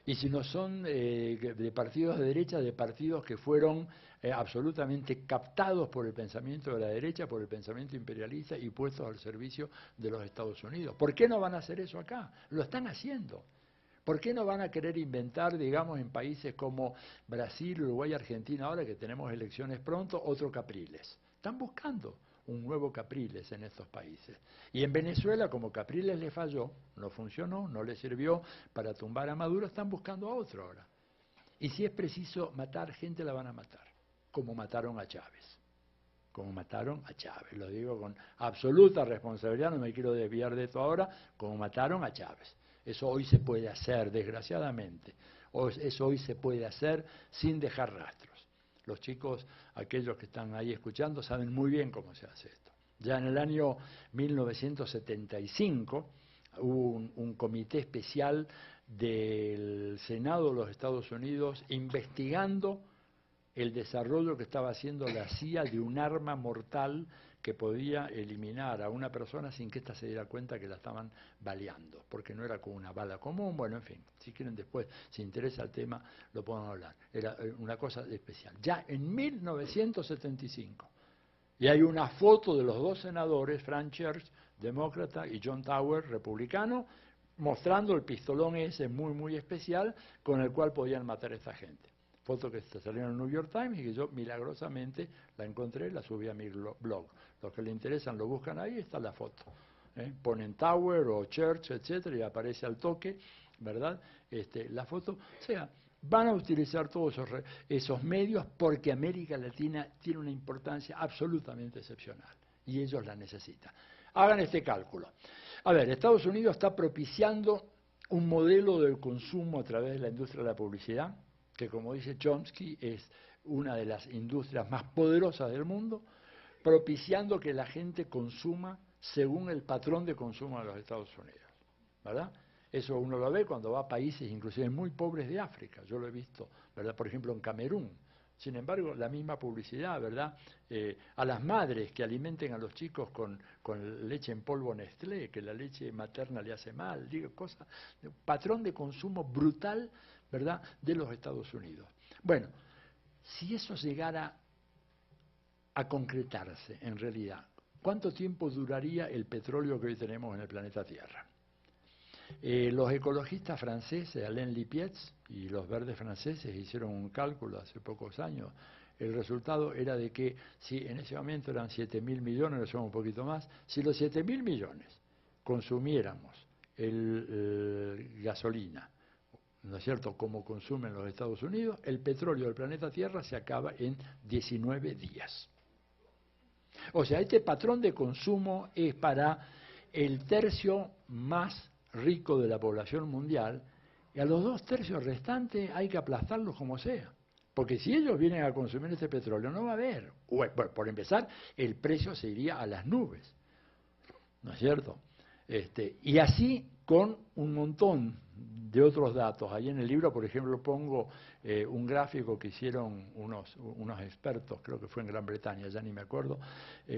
Y si no son de partidos de derecha, de partidos que fueron absolutamente captados por el pensamiento de la derecha, por el pensamiento imperialista y puestos al servicio de los Estados Unidos. ¿Por qué no van a hacer eso acá? Lo están haciendo. ¿Por qué no van a querer inventar, digamos, en países como Brasil, Uruguay, Argentina, ahora que tenemos elecciones pronto, otro Capriles? Están buscando un nuevo Capriles en estos países. Y en Venezuela, como Capriles le falló, no funcionó, no le sirvió para tumbar a Maduro, están buscando a otro ahora. Y si es preciso matar gente, la van a matar, como mataron a Chávez. Como mataron a Chávez, lo digo con absoluta responsabilidad, no me quiero desviar de esto ahora, como mataron a Chávez. Eso hoy se puede hacer, desgraciadamente. Eso hoy se puede hacer sin dejar rastros. Los chicos, aquellos que están ahí escuchando, saben muy bien cómo se hace esto. Ya en el año 1975 hubo un comité especial del Senado de los Estados Unidos investigando el desarrollo que estaba haciendo la CIA de un arma mortal que podía eliminar a una persona sin que ésta se diera cuenta que la estaban baleando, porque no era como una bala común. Bueno, en fin, si quieren después, si interesa el tema, lo podemos hablar. Era una cosa especial. Ya en 1975, y hay una foto de los dos senadores, Frank Church, demócrata, y John Tower, republicano, mostrando el pistolón ese muy especial con el cual podían matar a esta gente. Foto que salió en el New York Times y que yo milagrosamente la encontré, la subí a mi blog. Los que le interesan lo buscan ahí, está la foto. Ponen Tower o Church, etcétera, y aparece al toque, ¿verdad? La foto. O sea, van a utilizar todos esos medios porque América Latina tiene una importancia absolutamente excepcional y ellos la necesitan. Hagan este cálculo. A ver, Estados Unidos está propiciando un modelo del consumo a través de la industria de la publicidad, que como dice Chomsky es una de las industrias más poderosas del mundo, propiciando que la gente consuma según el patrón de consumo de los Estados Unidos, ¿verdad? Eso uno lo ve cuando va a países inclusive muy pobres de África, yo lo he visto, ¿verdad? Por ejemplo en Camerún. Sin embargo, la misma publicidad, ¿verdad? A las madres que alimenten a los chicos con leche en polvo Nestlé, que la leche materna le hace mal, digo, cosas, patrón de consumo brutal, ¿verdad?, de los Estados Unidos. Bueno, si eso llegara a concretarse en realidad, ¿cuánto tiempo duraría el petróleo que hoy tenemos en el planeta Tierra? Los ecologistas franceses, Alain Lipietz y los verdes franceses hicieron un cálculo hace pocos años. El resultado era de que si en ese momento eran 7.000 millones, ahora son un poquito más, si los 7.000 millones consumiéramos gasolina, ¿no es cierto?, como consumen los Estados Unidos, el petróleo del planeta Tierra se acaba en 19 días. O sea, este patrón de consumo es para el tercio más rico de la población mundial, y a los 2/3 restantes hay que aplastarlos como sea. Porque si ellos vienen a consumir este petróleo, no va a haber. Bueno, por empezar, el precio se iría a las nubes, ¿no es cierto? Y así con un montón de otros datos. Ahí en el libro, por ejemplo, pongo un gráfico que hicieron unos expertos, creo que fue en Gran Bretaña, ya ni me acuerdo,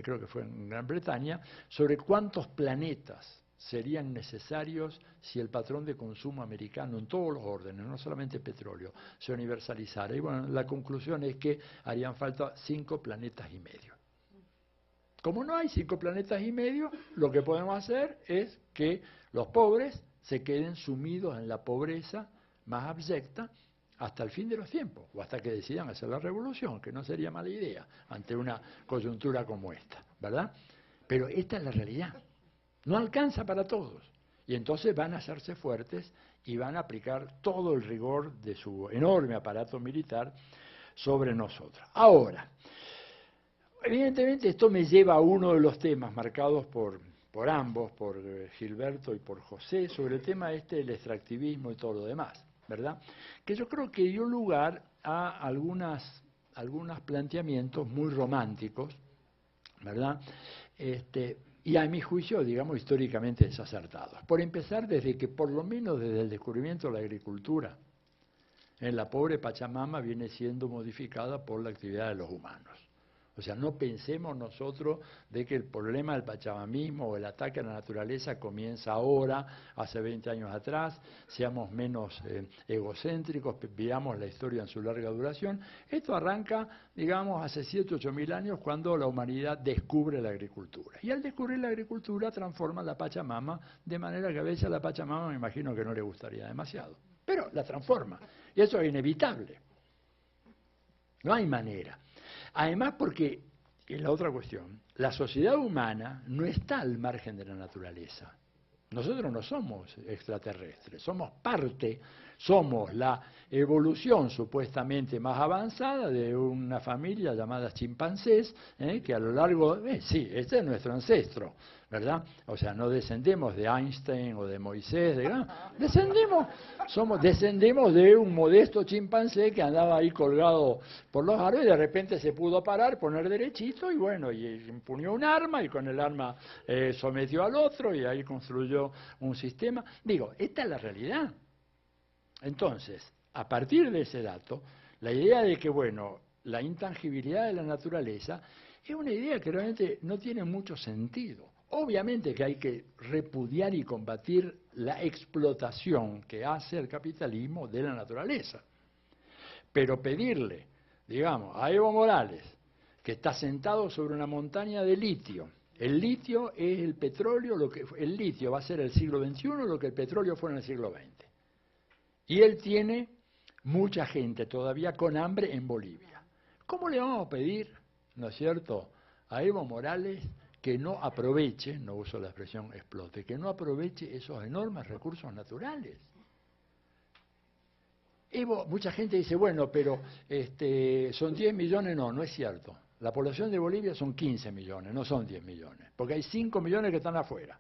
creo que fue en Gran Bretaña, sobre cuántos planetas serían necesarios si el patrón de consumo americano en todos los órdenes, no solamente petróleo, se universalizara. Y bueno, la conclusión es que harían falta 5 planetas y medio. Como no hay 5 planetas y medio, lo que podemos hacer es que los pobres se queden sumidos en la pobreza más abyecta hasta el fin de los tiempos, o hasta que decidan hacer la revolución, que no sería mala idea ante una coyuntura como esta, ¿verdad? Pero esta es la realidad. No alcanza para todos. Y entonces van a hacerse fuertes y van a aplicar todo el rigor de su enorme aparato militar sobre nosotros. Ahora, evidentemente esto me lleva a uno de los temas marcados por ambos, por Gilberto y por José, sobre el tema del extractivismo y todo lo demás, ¿verdad? Que yo creo que dio lugar a algunos planteamientos muy románticos, ¿verdad? Y a mi juicio, digamos, históricamente desacertados. Por empezar, desde que por lo menos desde el descubrimiento de la agricultura, La pobre Pachamama viene siendo modificada por la actividad de los humanos. O sea, no pensemos nosotros de que el problema del pachamamismo o el ataque a la naturaleza comienza ahora, hace 20 años atrás, seamos menos egocéntricos, veamos la historia en su larga duración. Esto arranca, digamos, hace 7, 8 mil años cuando la humanidad descubre la agricultura. Y al descubrir la agricultura transforma la Pachamama, de manera que a veces a la Pachamama me imagino que no le gustaría demasiado, pero la transforma. Y eso es inevitable. No hay manera. Además porque, es la otra cuestión, la sociedad humana no está al margen de la naturaleza. Nosotros no somos extraterrestres, somos parte, somos la evolución supuestamente más avanzada de una familia llamada chimpancés, que a lo largo, sí, este es nuestro ancestro, ¿verdad? O sea, no descendemos de Einstein o de Moisés, descendemos de un modesto chimpancé que andaba ahí colgado por los árboles y de repente se pudo parar, poner derechito y bueno, y empuñó un arma y con el arma sometió al otro y ahí construyó un sistema. Digo, esta es la realidad. Entonces, a partir de ese dato, la idea de que, bueno, la intangibilidad de la naturaleza es una idea que realmente no tiene mucho sentido. Obviamente que hay que repudiar y combatir la explotación que hace el capitalismo de la naturaleza. Pero pedirle, digamos, a Evo Morales, que está sentado sobre una montaña de litio, el litio es el petróleo, el litio va a ser el siglo XXI lo que el petróleo fue en el siglo XX. Y él tiene mucha gente todavía con hambre en Bolivia. ¿Cómo le vamos a pedir, no es cierto, a Evo Morales que no aproveche, no uso la expresión explote, que no aproveche esos enormes recursos naturales? Mucha gente dice, bueno, pero son 10 millones, no es cierto. La población de Bolivia son 15 millones, no son 10 millones, porque hay 5 millones que están afuera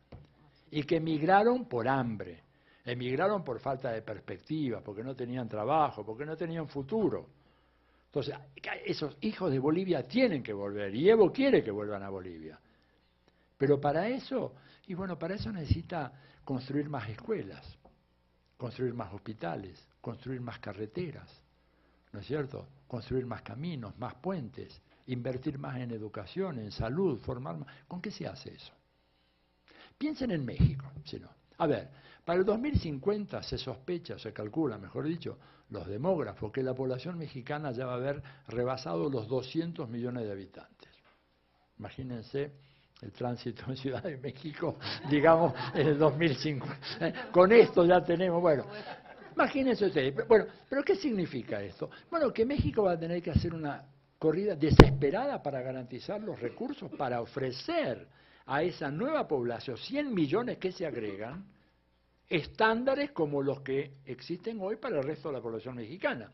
y que emigraron por hambre. Emigraron por falta de perspectiva, porque no tenían trabajo, porque no tenían futuro. Entonces, esos hijos de Bolivia tienen que volver, y Evo quiere que vuelvan a Bolivia. Pero para eso, y bueno, para eso necesita construir más escuelas, construir más hospitales, construir más carreteras, ¿no es cierto? Construir más caminos, más puentes, invertir más en educación, en salud, formar más. ¿Con qué se hace eso? Piensen en México, si no. A ver, para el 2050 se sospecha, se calcula, mejor dicho, los demógrafos, que la población mexicana ya va a haber rebasado los 200 millones de habitantes. Imagínense el tránsito en Ciudad de México, digamos, en el 2050. Con esto ya tenemos, bueno, imagínense ustedes. Bueno, pero ¿qué significa esto? Bueno, que México va a tener que hacer una corrida desesperada para garantizar los recursos, para ofrecer a esa nueva población, 100 millones que se agregan, estándares como los que existen hoy para el resto de la población mexicana,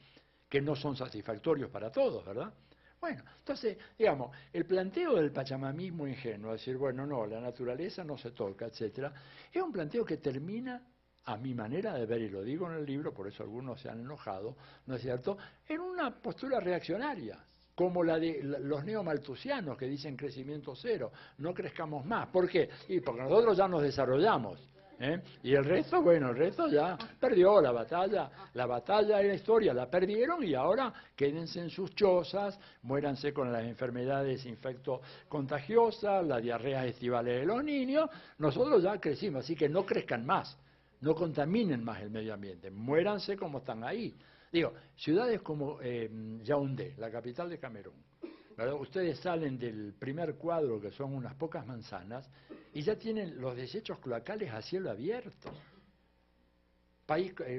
que no son satisfactorios para todos, ¿verdad? Bueno, entonces, digamos, el planteo del pachamamismo ingenuo, decir, bueno, no, la naturaleza no se toca, etcétera, es un planteo que termina, a mi manera de ver, y lo digo en el libro, por eso algunos se han enojado, ¿no es cierto?, en una postura reaccionaria, como la de los neomalthusianos que dicen crecimiento cero, no crezcamos más. ¿Por qué? Y porque nosotros ya nos desarrollamos. Y el resto, bueno, el resto ya perdió la batalla de la historia, la perdieron y ahora quédense en sus chozas, muéranse con las enfermedades infectocontagiosas, las diarreas estivales de los niños, nosotros ya crecimos, así que no crezcan más, no contaminen más el medio ambiente, muéranse como están ahí. Digo, ciudades como Yaoundé, la capital de Camerún, ¿verdad? Ustedes salen del primer cuadro, que son unas pocas manzanas, y ya tienen los desechos cloacales a cielo abierto.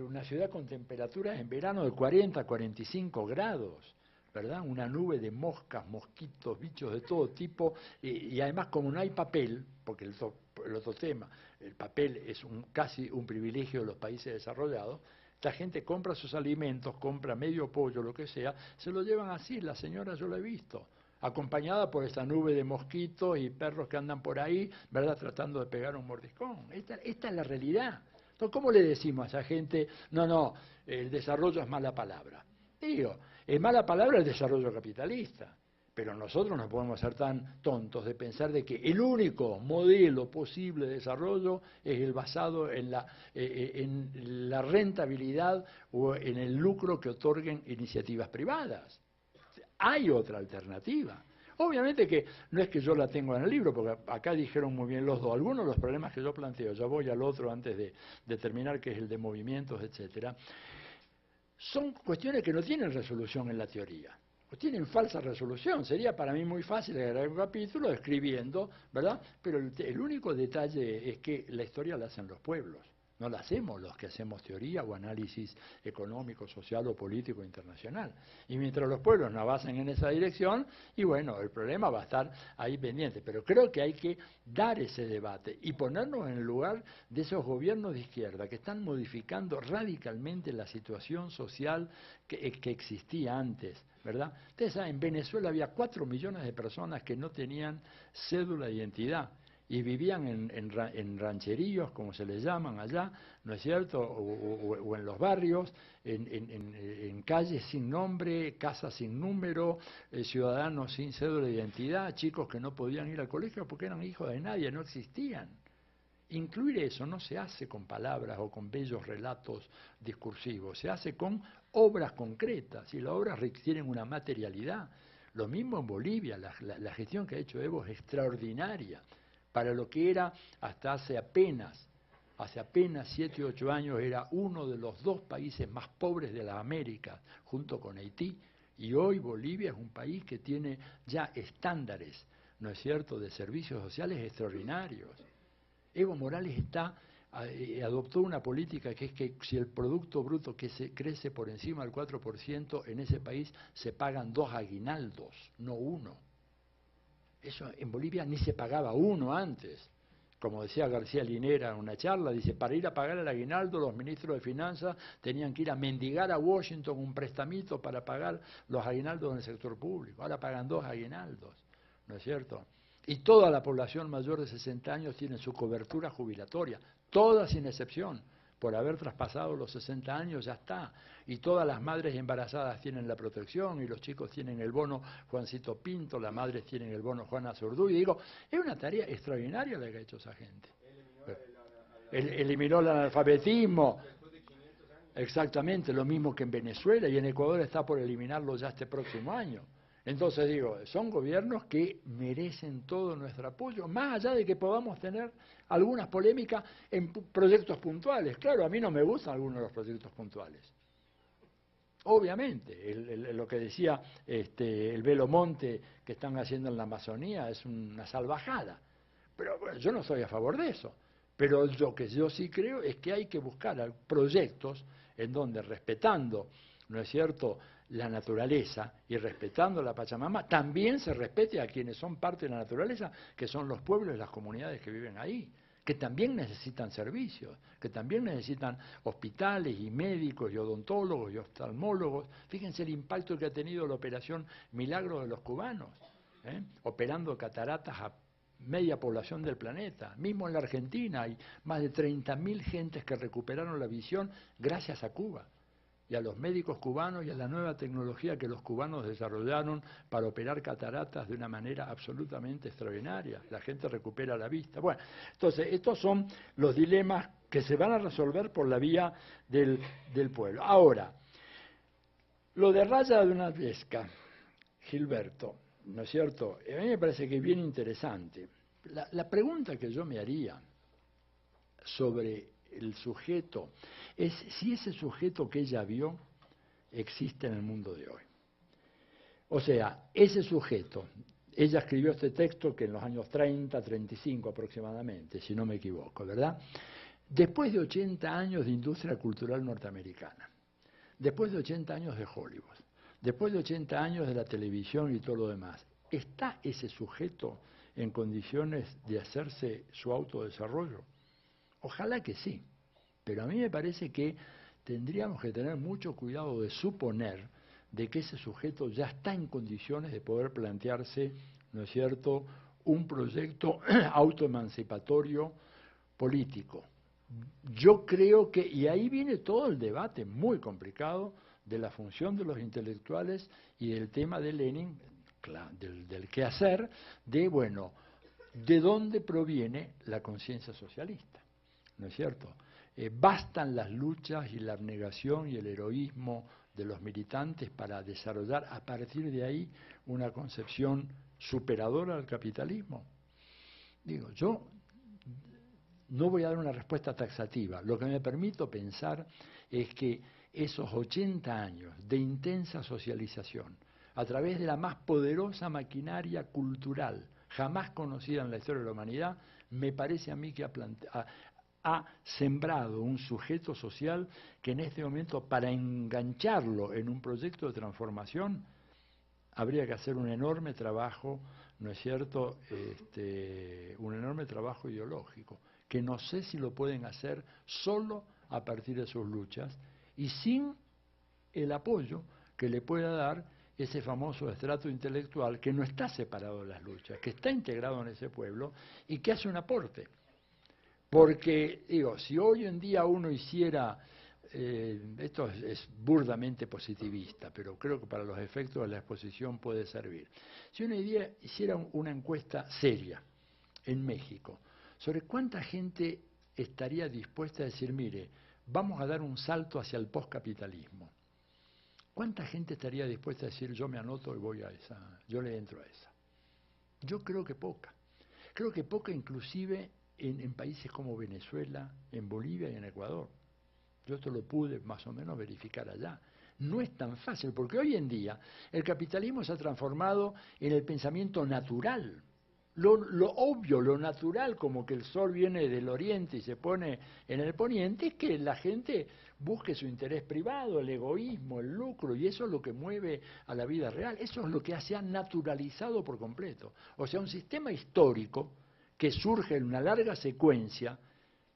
Una ciudad con temperaturas en verano de 40, 45 grados, ¿verdad? Una nube de moscas, mosquitos, bichos de todo tipo, y además como no hay papel, porque el otro tema, el papel es casi un privilegio de los países desarrollados. La gente compra sus alimentos, compra medio pollo, lo que sea, se lo llevan así, la señora yo la he visto, acompañada por esta nube de mosquitos y perros que andan por ahí, ¿verdad?, tratando de pegar un mordiscón. Esta es la realidad. Entonces, ¿cómo le decimos a esa gente, no, el desarrollo es mala palabra? Digo, es mala palabra el desarrollo capitalista, Pero nosotros no podemos ser tan tontos de pensar de que el único modelo posible de desarrollo es el basado en la rentabilidad o en el lucro que otorguen iniciativas privadas. Hay otra alternativa. Obviamente que no es que yo la tengo en el libro, porque acá dijeron muy bien los dos. Algunos de los problemas que yo planteo, ya voy al otro antes de terminar, que es el de movimientos, etcétera, son cuestiones que no tienen resolución en la teoría. O tienen falsa resolución. Sería para mí muy fácil agregar un capítulo escribiendo, ¿verdad? Pero el único detalle es que la historia la hacen los pueblos. No la hacemos los que hacemos teoría o análisis económico, social o político internacional. Y mientras los pueblos no avancen en esa dirección, y bueno, el problema va a estar ahí pendiente. Pero creo que hay que dar ese debate y ponernos en el lugar de esos gobiernos de izquierda que están modificando radicalmente la situación social que existía antes, ¿verdad? Ustedes saben, en Venezuela había 4 millones de personas que no tenían cédula de identidad y vivían en rancheríos, como se les llaman allá, ¿no es cierto?, o en los barrios, en calles sin nombre, casas sin número, ciudadanos sin cédula de identidad, chicos que no podían ir al colegio porque eran hijos de nadie, no existían. Incluir eso no se hace con palabras o con bellos relatos discursivos, se hace con obras concretas, y las obras requieren una materialidad. Lo mismo en Bolivia, la gestión que ha hecho Evo es extraordinaria. Para lo que era hasta hace apenas 7 u 8 años, era uno de los 2 países más pobres de las Américas, junto con Haití, y hoy Bolivia es un país que tiene ya estándares, ¿no es cierto?, de servicios sociales extraordinarios. Evo Morales adoptó una política que es que si el Producto Bruto crece por encima del 4%, en ese país se pagan 2 aguinaldos, no 1. Eso en Bolivia ni se pagaba 1 antes. Como decía García Linera en una charla, dice, para ir a pagar el aguinaldo los ministros de Finanzas tenían que ir a mendigar a Washington un prestamito para pagar los aguinaldos en el sector público. Ahora pagan 2 aguinaldos, ¿no es cierto? Y toda la población mayor de 60 años tiene su cobertura jubilatoria, toda sin excepción. Por haber traspasado los 60 años ya está. Y todas las madres embarazadas tienen la protección, y los chicos tienen el bono Juancito Pinto, las madres tienen el bono Juana Zurduy. Y digo, es una tarea extraordinaria la que ha hecho esa gente. Eliminó el analfabetismo. Exactamente, lo mismo que en Venezuela, y en Ecuador está por eliminarlo ya este próximo año. Entonces digo, son gobiernos que merecen todo nuestro apoyo, más allá de que podamos tener algunas polémicas en proyectos puntuales. Claro, a mí no me gustan algunos de los proyectos puntuales. Obviamente, lo que decía el Belo Monte que están haciendo en la Amazonía es una salvajada. Pero bueno, yo no estoy a favor de eso. Pero lo que yo sí creo es que hay que buscar proyectos en donde, respetando, ¿no es cierto?, la naturaleza y respetando la Pachamama, también se respete a quienes son parte de la naturaleza, que son los pueblos y las comunidades que viven ahí, que también necesitan servicios, que también necesitan hospitales y médicos y odontólogos y oftalmólogos. Fíjense el impacto que ha tenido la operación Milagro de los cubanos, operando cataratas a media población del planeta. Mismo en la Argentina hay más de 30.000 gentes que recuperaron la visión gracias a Cuba, y a los médicos cubanos y a la nueva tecnología que los cubanos desarrollaron para operar cataratas de una manera absolutamente extraordinaria. La gente recupera la vista. Bueno, entonces, estos son los dilemas que se van a resolver por la vía del pueblo. Ahora, lo de Raya de una Pesca, Gilberto, ¿no es cierto? A mí me parece que es bien interesante. La pregunta que yo me haría sobre el sujeto es si ese sujeto que ella vio existe en el mundo de hoy. O sea, ese sujeto, ella escribió este texto que en los años 30, 35 aproximadamente, si no me equivoco, ¿verdad? Después de 80 años de industria cultural norteamericana, después de 80 años de Hollywood, después de 80 años de la televisión y todo lo demás, ¿está ese sujeto en condiciones de hacerse su autodesarrollo? Ojalá que sí, pero a mí me parece que tendríamos que tener mucho cuidado de suponer de que ese sujeto ya está en condiciones de poder plantearse, ¿no es cierto?, un proyecto autoemancipatorio político. Yo creo que, y ahí viene todo el debate muy complicado de la función de los intelectuales y del tema de Lenin, del quehacer, de, bueno, de dónde proviene la conciencia socialista, ¿no es cierto? Bastan las luchas y la abnegación y el heroísmo de los militantes para desarrollar a partir de ahí una concepción superadora del capitalismo. Digo, yo no voy a dar una respuesta taxativa. Lo que me permito pensar es que esos 80 años de intensa socialización, a través de la más poderosa maquinaria cultural jamás conocida en la historia de la humanidad, me parece a mí que ha sembrado un sujeto social que en este momento, para engancharlo en un proyecto de transformación, habría que hacer un enorme trabajo, ¿no es cierto?, un enorme trabajo ideológico, que no sé si lo pueden hacer solo a partir de sus luchas y sin el apoyo que le pueda dar ese famoso estrato intelectual que no está separado de las luchas, que está integrado en ese pueblo y que hace un aporte. Porque, digo, si hoy en día uno hiciera, esto es burdamente positivista, pero creo que para los efectos de la exposición puede servir. Si uno hiciera una encuesta seria en México sobre cuánta gente estaría dispuesta a decir, mire, vamos a dar un salto hacia el postcapitalismo, ¿cuánta gente estaría dispuesta a decir, yo me anoto y voy a esa, yo le entro a esa? Yo creo que poca. Creo que poca inclusive en países como Venezuela, en Bolivia y en Ecuador. Yo esto lo pude más o menos verificar allá. No es tan fácil, porque hoy en día el capitalismo se ha transformado en el pensamiento natural. Lo obvio, lo natural, como que el sol viene del oriente y se pone en el poniente, es que la gente busque su interés privado, el egoísmo, el lucro, y eso es lo que mueve a la vida real. Eso es lo que se ha naturalizado por completo. O sea, un sistema histórico que surge en una larga secuencia,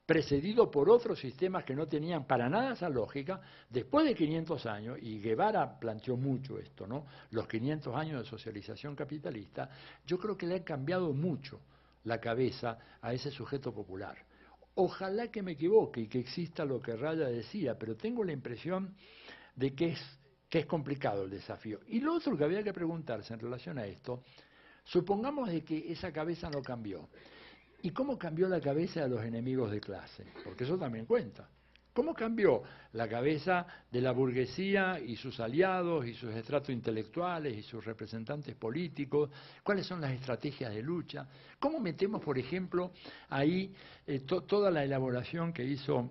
precedido por otros sistemas que no tenían para nada esa lógica, después de 500 años, y Guevara planteó mucho esto, ¿no?, los 500 años de socialización capitalista, yo creo que le ha cambiado mucho la cabeza a ese sujeto popular. Ojalá que me equivoque y que exista lo que Raya decía, pero tengo la impresión de que es complicado el desafío. Y lo otro que había que preguntarse en relación a esto, supongamos de que esa cabeza no cambió. ¿Y cómo cambió la cabeza de los enemigos de clase? Porque eso también cuenta. ¿Cómo cambió la cabeza de la burguesía y sus aliados y sus estratos intelectuales y sus representantes políticos? ¿Cuáles son las estrategias de lucha? ¿Cómo metemos, por ejemplo, ahí toda la elaboración que hizo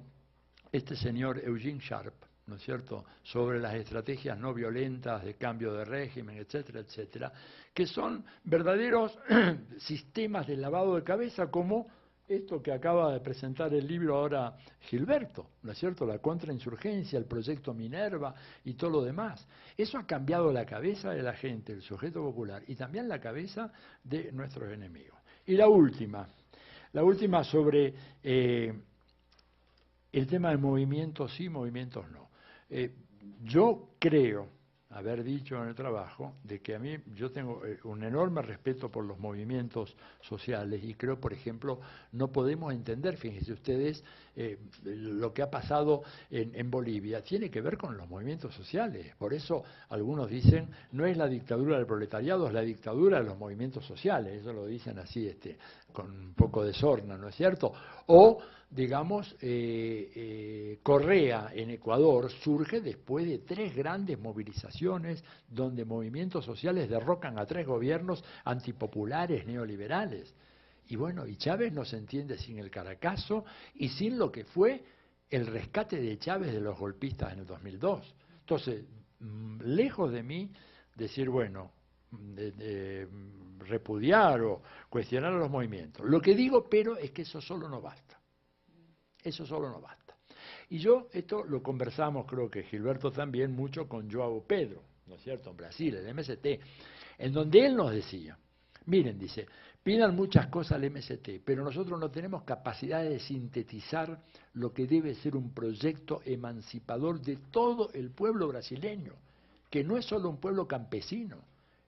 este señor Eugene Sharp, ¿no es cierto?, sobre las estrategias no violentas de cambio de régimen, etcétera, etcétera, que son verdaderos sistemas de lavado de cabeza, como esto que acaba de presentar el libro ahora Gilberto, ¿no es cierto?, la contrainsurgencia, el proyecto Minerva y todo lo demás. Eso ha cambiado la cabeza de la gente, el sujeto popular, y también la cabeza de nuestros enemigos. Y la última sobre el tema de movimientos sí, movimientos no. Yo creo haber dicho en el trabajo de que a mí yo tengo un enorme respeto por los movimientos sociales y creo, por ejemplo, no podemos entender, fíjense ustedes, lo que ha pasado en Bolivia tiene que ver con los movimientos sociales. Por eso algunos dicen, no es la dictadura del proletariado, es la dictadura de los movimientos sociales. Eso lo dicen así, con un poco de sorna, ¿no es cierto? O digamos, Correa en Ecuador surge después de 3 grandes movilizaciones donde movimientos sociales derrocan a 3 gobiernos antipopulares neoliberales. Y bueno, y Chávez no se entiende sin el Caracazo y sin lo que fue el rescate de Chávez de los golpistas en el 2002. Entonces, lejos de mí decir, bueno, repudiar o cuestionar a los movimientos. Lo que digo, pero, es que eso solo no basta. Eso solo no basta. Y esto lo conversamos, creo que Gilberto también, mucho con João Pedro, ¿no es cierto?, en Brasil, el MST, en donde él nos decía, miren, dice, pidan muchas cosas al MST, pero nosotros no tenemos capacidad de sintetizar lo que debe ser un proyecto emancipador de todo el pueblo brasileño, que no es solo un pueblo campesino,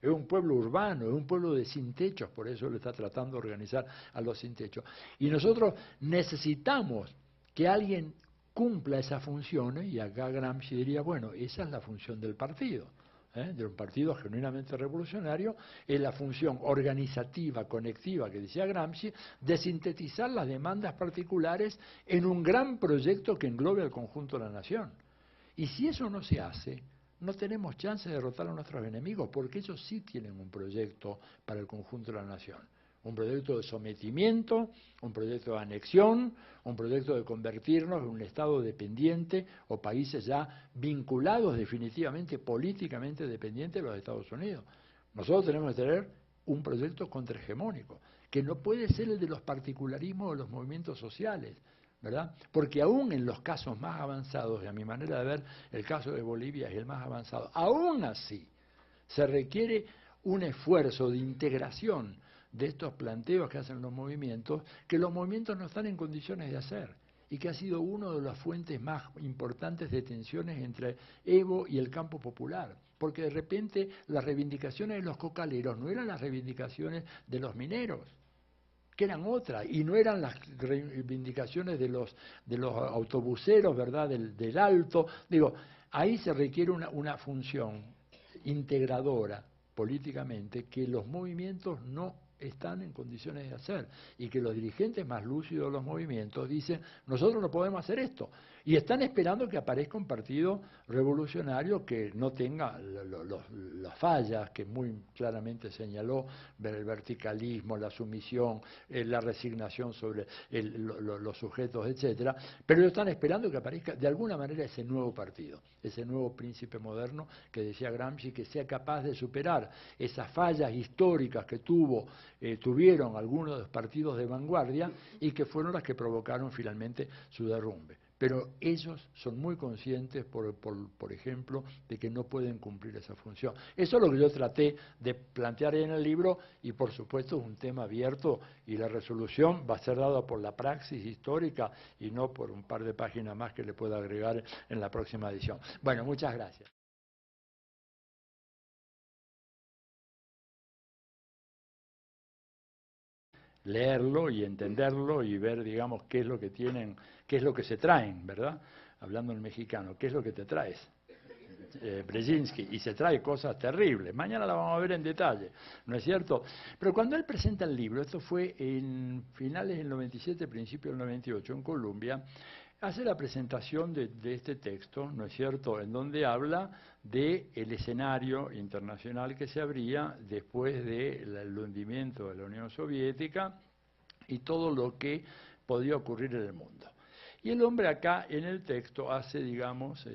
es un pueblo urbano, es un pueblo de sin techos, por eso lo está tratando de organizar a los sin techos. Y nosotros necesitamos que alguien cumpla esas funciones, y acá Gramsci diría, bueno, esa es la función del partido. de un partido genuinamente revolucionario, es la función organizativa, conectiva, que decía Gramsci, de sintetizar las demandas particulares en un gran proyecto que englobe al conjunto de la nación. Y si eso no se hace, no tenemos chance de derrotar a nuestros enemigos, porque ellos sí tienen un proyecto para el conjunto de la nación. Un proyecto de sometimiento, un proyecto de anexión, un proyecto de convertirnos en un Estado dependiente o países ya vinculados definitivamente, políticamente dependientes de los Estados Unidos. Nosotros tenemos que tener un proyecto contrahegemónico, que no puede ser el de los particularismos de los movimientos sociales, ¿verdad? Porque aún en los casos más avanzados, y a mi manera de ver, el caso de Bolivia es el más avanzado, aún así se requiere un esfuerzo de integración de estos planteos que hacen los movimientos, que los movimientos no están en condiciones de hacer, y que ha sido una de las fuentes más importantes de tensiones entre Evo y el campo popular. Porque de repente las reivindicaciones de los cocaleros no eran las reivindicaciones de los mineros, que eran otras, y no eran las reivindicaciones de los autobuseros, ¿verdad?, del Alto. Digo, ahí se requiere una función integradora políticamente que los movimientos no están en condiciones de hacer, y que los dirigentes más lúcidos de los movimientos dicen, nosotros no podemos hacer esto, y están esperando que aparezca un partido revolucionario que no tenga las fallas que muy claramente señaló, el verticalismo, la sumisión, la resignación sobre los sujetos, etcétera, pero ellos están esperando que aparezca de alguna manera ese nuevo partido, ese nuevo príncipe moderno que decía Gramsci, que sea capaz de superar esas fallas históricas que tuvieron algunos de los partidos de vanguardia y que fueron las que provocaron finalmente su derrumbe. Pero ellos son muy conscientes, por ejemplo, de que no pueden cumplir esa función. Eso es lo que yo traté de plantear en el libro, y por supuesto es un tema abierto, y la resolución va a ser dada por la praxis histórica y no por un par de páginas más que le pueda agregar en la próxima edición. Bueno, muchas gracias. Leerlo y entenderlo y ver, digamos, qué es lo que tienen, qué es lo que se traen, ¿verdad? Hablando en mexicano, ¿qué es lo que te traes? Brzezinski, y se trae cosas terribles. Mañana la vamos a ver en detalle, ¿no es cierto? Pero cuando él presenta el libro, esto fue en finales del 97, principios del 98, en Colombia, hace la presentación de este texto, ¿no es cierto?, en donde habla del escenario internacional que se abría después del hundimiento de la Unión Soviética y todo lo que podía ocurrir en el mundo. Y el hombre acá en el texto hace, digamos,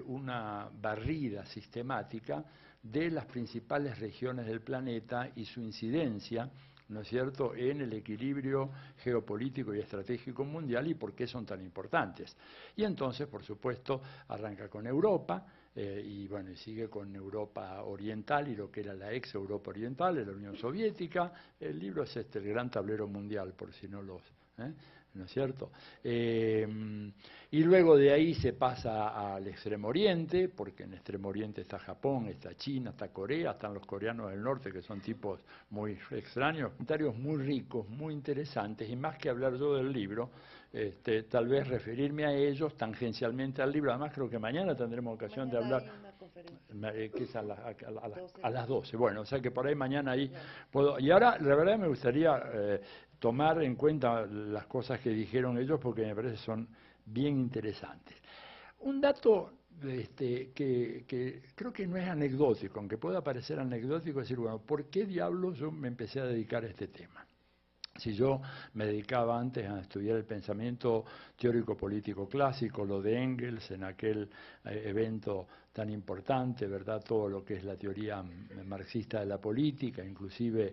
una barrida sistemática de las principales regiones del planeta y su incidencia, ¿no es cierto?, en el equilibrio geopolítico y estratégico mundial y por qué son tan importantes. Y entonces, por supuesto, arranca con Europa, y bueno, y sigue con Europa Oriental y lo que era la ex Europa Oriental, la Unión Soviética. El libro es el gran tablero mundial, por si no los... ¿no es cierto? Y luego de ahí se pasa al Extremo Oriente, porque en el Extremo Oriente está Japón, está China, está Corea, están los coreanos del norte, que son tipos muy extraños, comentarios muy ricos, muy interesantes, y más que hablar yo del libro, tal vez referirme a ellos tangencialmente al libro. Además creo que mañana tendremos ocasión de hablar, que es a las 12. Bueno, o sea que por ahí mañana ahí puedo... Y ahora, la verdad, me gustaría tomar en cuenta las cosas que dijeron ellos, porque me parece son bien interesantes. Un dato que creo que no es anecdótico, aunque pueda parecer anecdótico, es decir, bueno, ¿por qué diablos yo me empecé a dedicar a este tema? Si yo me dedicaba antes a estudiar el pensamiento teórico-político clásico, lo de Engels en aquel evento tan importante, ¿verdad? Todo lo que es la teoría marxista de la política, inclusive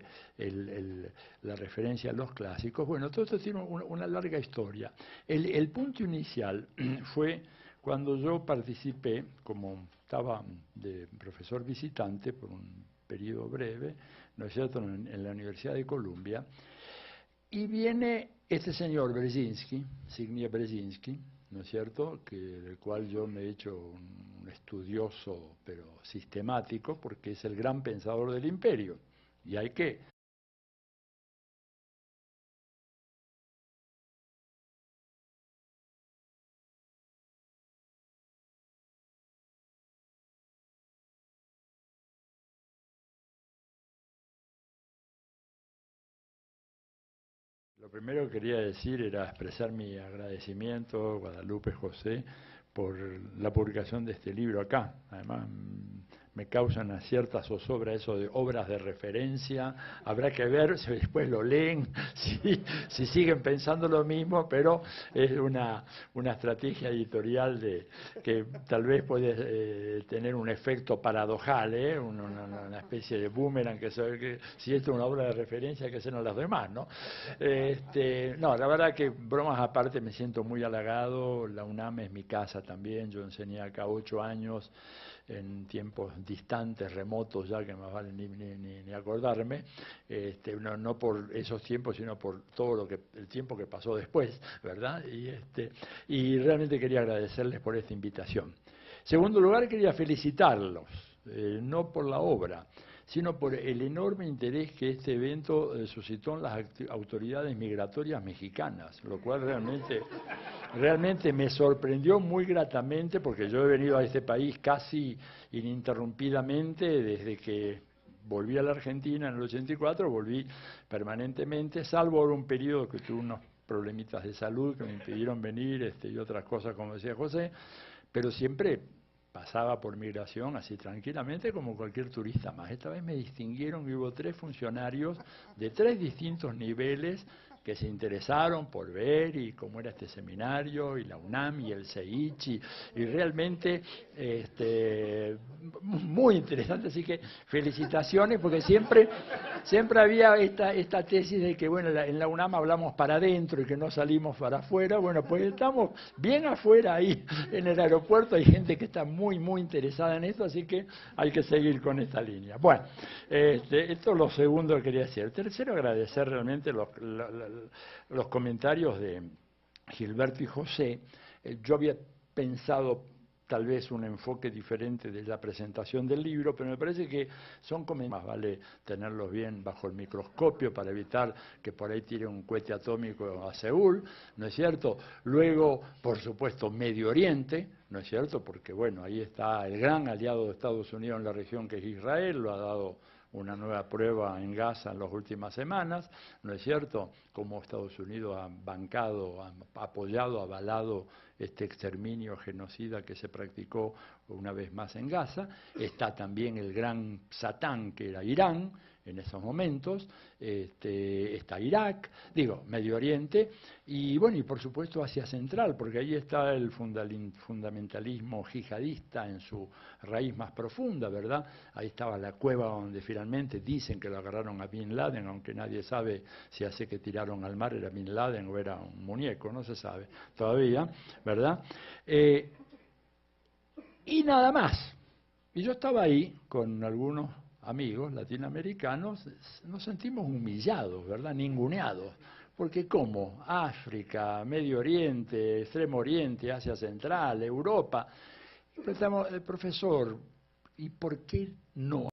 la referencia a los clásicos. Bueno, todo esto tiene una larga historia. El punto inicial fue cuando yo participé, como estaba de profesor visitante por un periodo breve, ¿no es cierto?, en la Universidad de Columbia. Y viene este señor Brzezinski, Zbigniew Brzezinski, ¿no es cierto?, del cual yo me he hecho un estudioso, pero sistemático, porque es el gran pensador del imperio. Y hay que Lo primero que quería decir era expresar mi agradecimiento, Guadalupe José, por la publicación de este libro acá. Además, me causa una cierta zozobra eso de obras de referencia. Habrá que ver si después lo leen, si siguen pensando lo mismo, pero es una estrategia editorial que tal vez puede tener un efecto paradojal, una especie de boomerang, que si esto es una obra de referencia, que sean las demás, ¿no? No, la verdad que, bromas aparte, me siento muy halagado. La UNAM es mi casa también. Yo enseñé acá 8 años, en tiempos distantes, remotos ya, que más vale ni acordarme, no por esos tiempos, sino por todo el tiempo que pasó después, ¿verdad? Y realmente quería agradecerles por esta invitación. Segundo lugar, quería felicitarlos, no por la obra, sino por el enorme interés que este evento suscitó en las autoridades migratorias mexicanas, lo cual realmente me sorprendió muy gratamente, porque yo he venido a este país casi ininterrumpidamente desde que volví a la Argentina en el 84, volví permanentemente, salvo ahora un periodo que tuve unos problemitas de salud que me impidieron venir, y otras cosas, como decía José, pero siempre pasaba por migración así tranquilamente como cualquier turista más. Esta vez me distinguieron y hubo 3 funcionarios de 3 distintos niveles que se interesaron por ver y cómo era este seminario, y la UNAM y el CEICH, y realmente muy interesante. Así que felicitaciones, porque siempre había esta tesis de que, bueno, en la UNAM hablamos para adentro y que no salimos para afuera. Bueno, pues estamos bien afuera ahí en el aeropuerto, hay gente que está muy interesada en esto, así que hay que seguir con esta línea. Bueno, esto es lo segundo que quería decir. El tercero, agradecer realmente los comentarios de Gilberto y José. Yo había pensado tal vez un enfoque diferente de la presentación del libro, pero me parece que son comentarios, más vale tenerlos bien bajo el microscopio para evitar que por ahí tire un cohete atómico a Seúl, ¿no es cierto? Luego, por supuesto, Medio Oriente, ¿no es cierto? Porque, bueno, ahí está el gran aliado de Estados Unidos en la región, que es Israel, lo ha dado una nueva prueba en Gaza en las últimas semanas, ¿no es cierto?, como Estados Unidos ha bancado, ha apoyado, avalado este exterminio genocida que se practicó una vez más en Gaza. Está también el gran Satán, que era Irán en esos momentos, está Irak, Medio Oriente, y bueno, y por supuesto Asia Central, porque ahí está el fundamentalismo yihadista en su raíz más profunda, ¿verdad? Ahí estaba la cueva donde finalmente dicen que lo agarraron a Bin Laden, aunque nadie sabe si hace que tiraron al mar era Bin Laden o era un muñeco, no se sabe todavía, ¿verdad? Y nada más. Y yo estaba ahí con algunos amigos latinoamericanos, nos sentimos humillados, ¿verdad? Ninguneados. Porque ¿cómo? África, Medio Oriente, Extremo Oriente, Asia Central, Europa. Pensamos, profesor, ¿y por qué no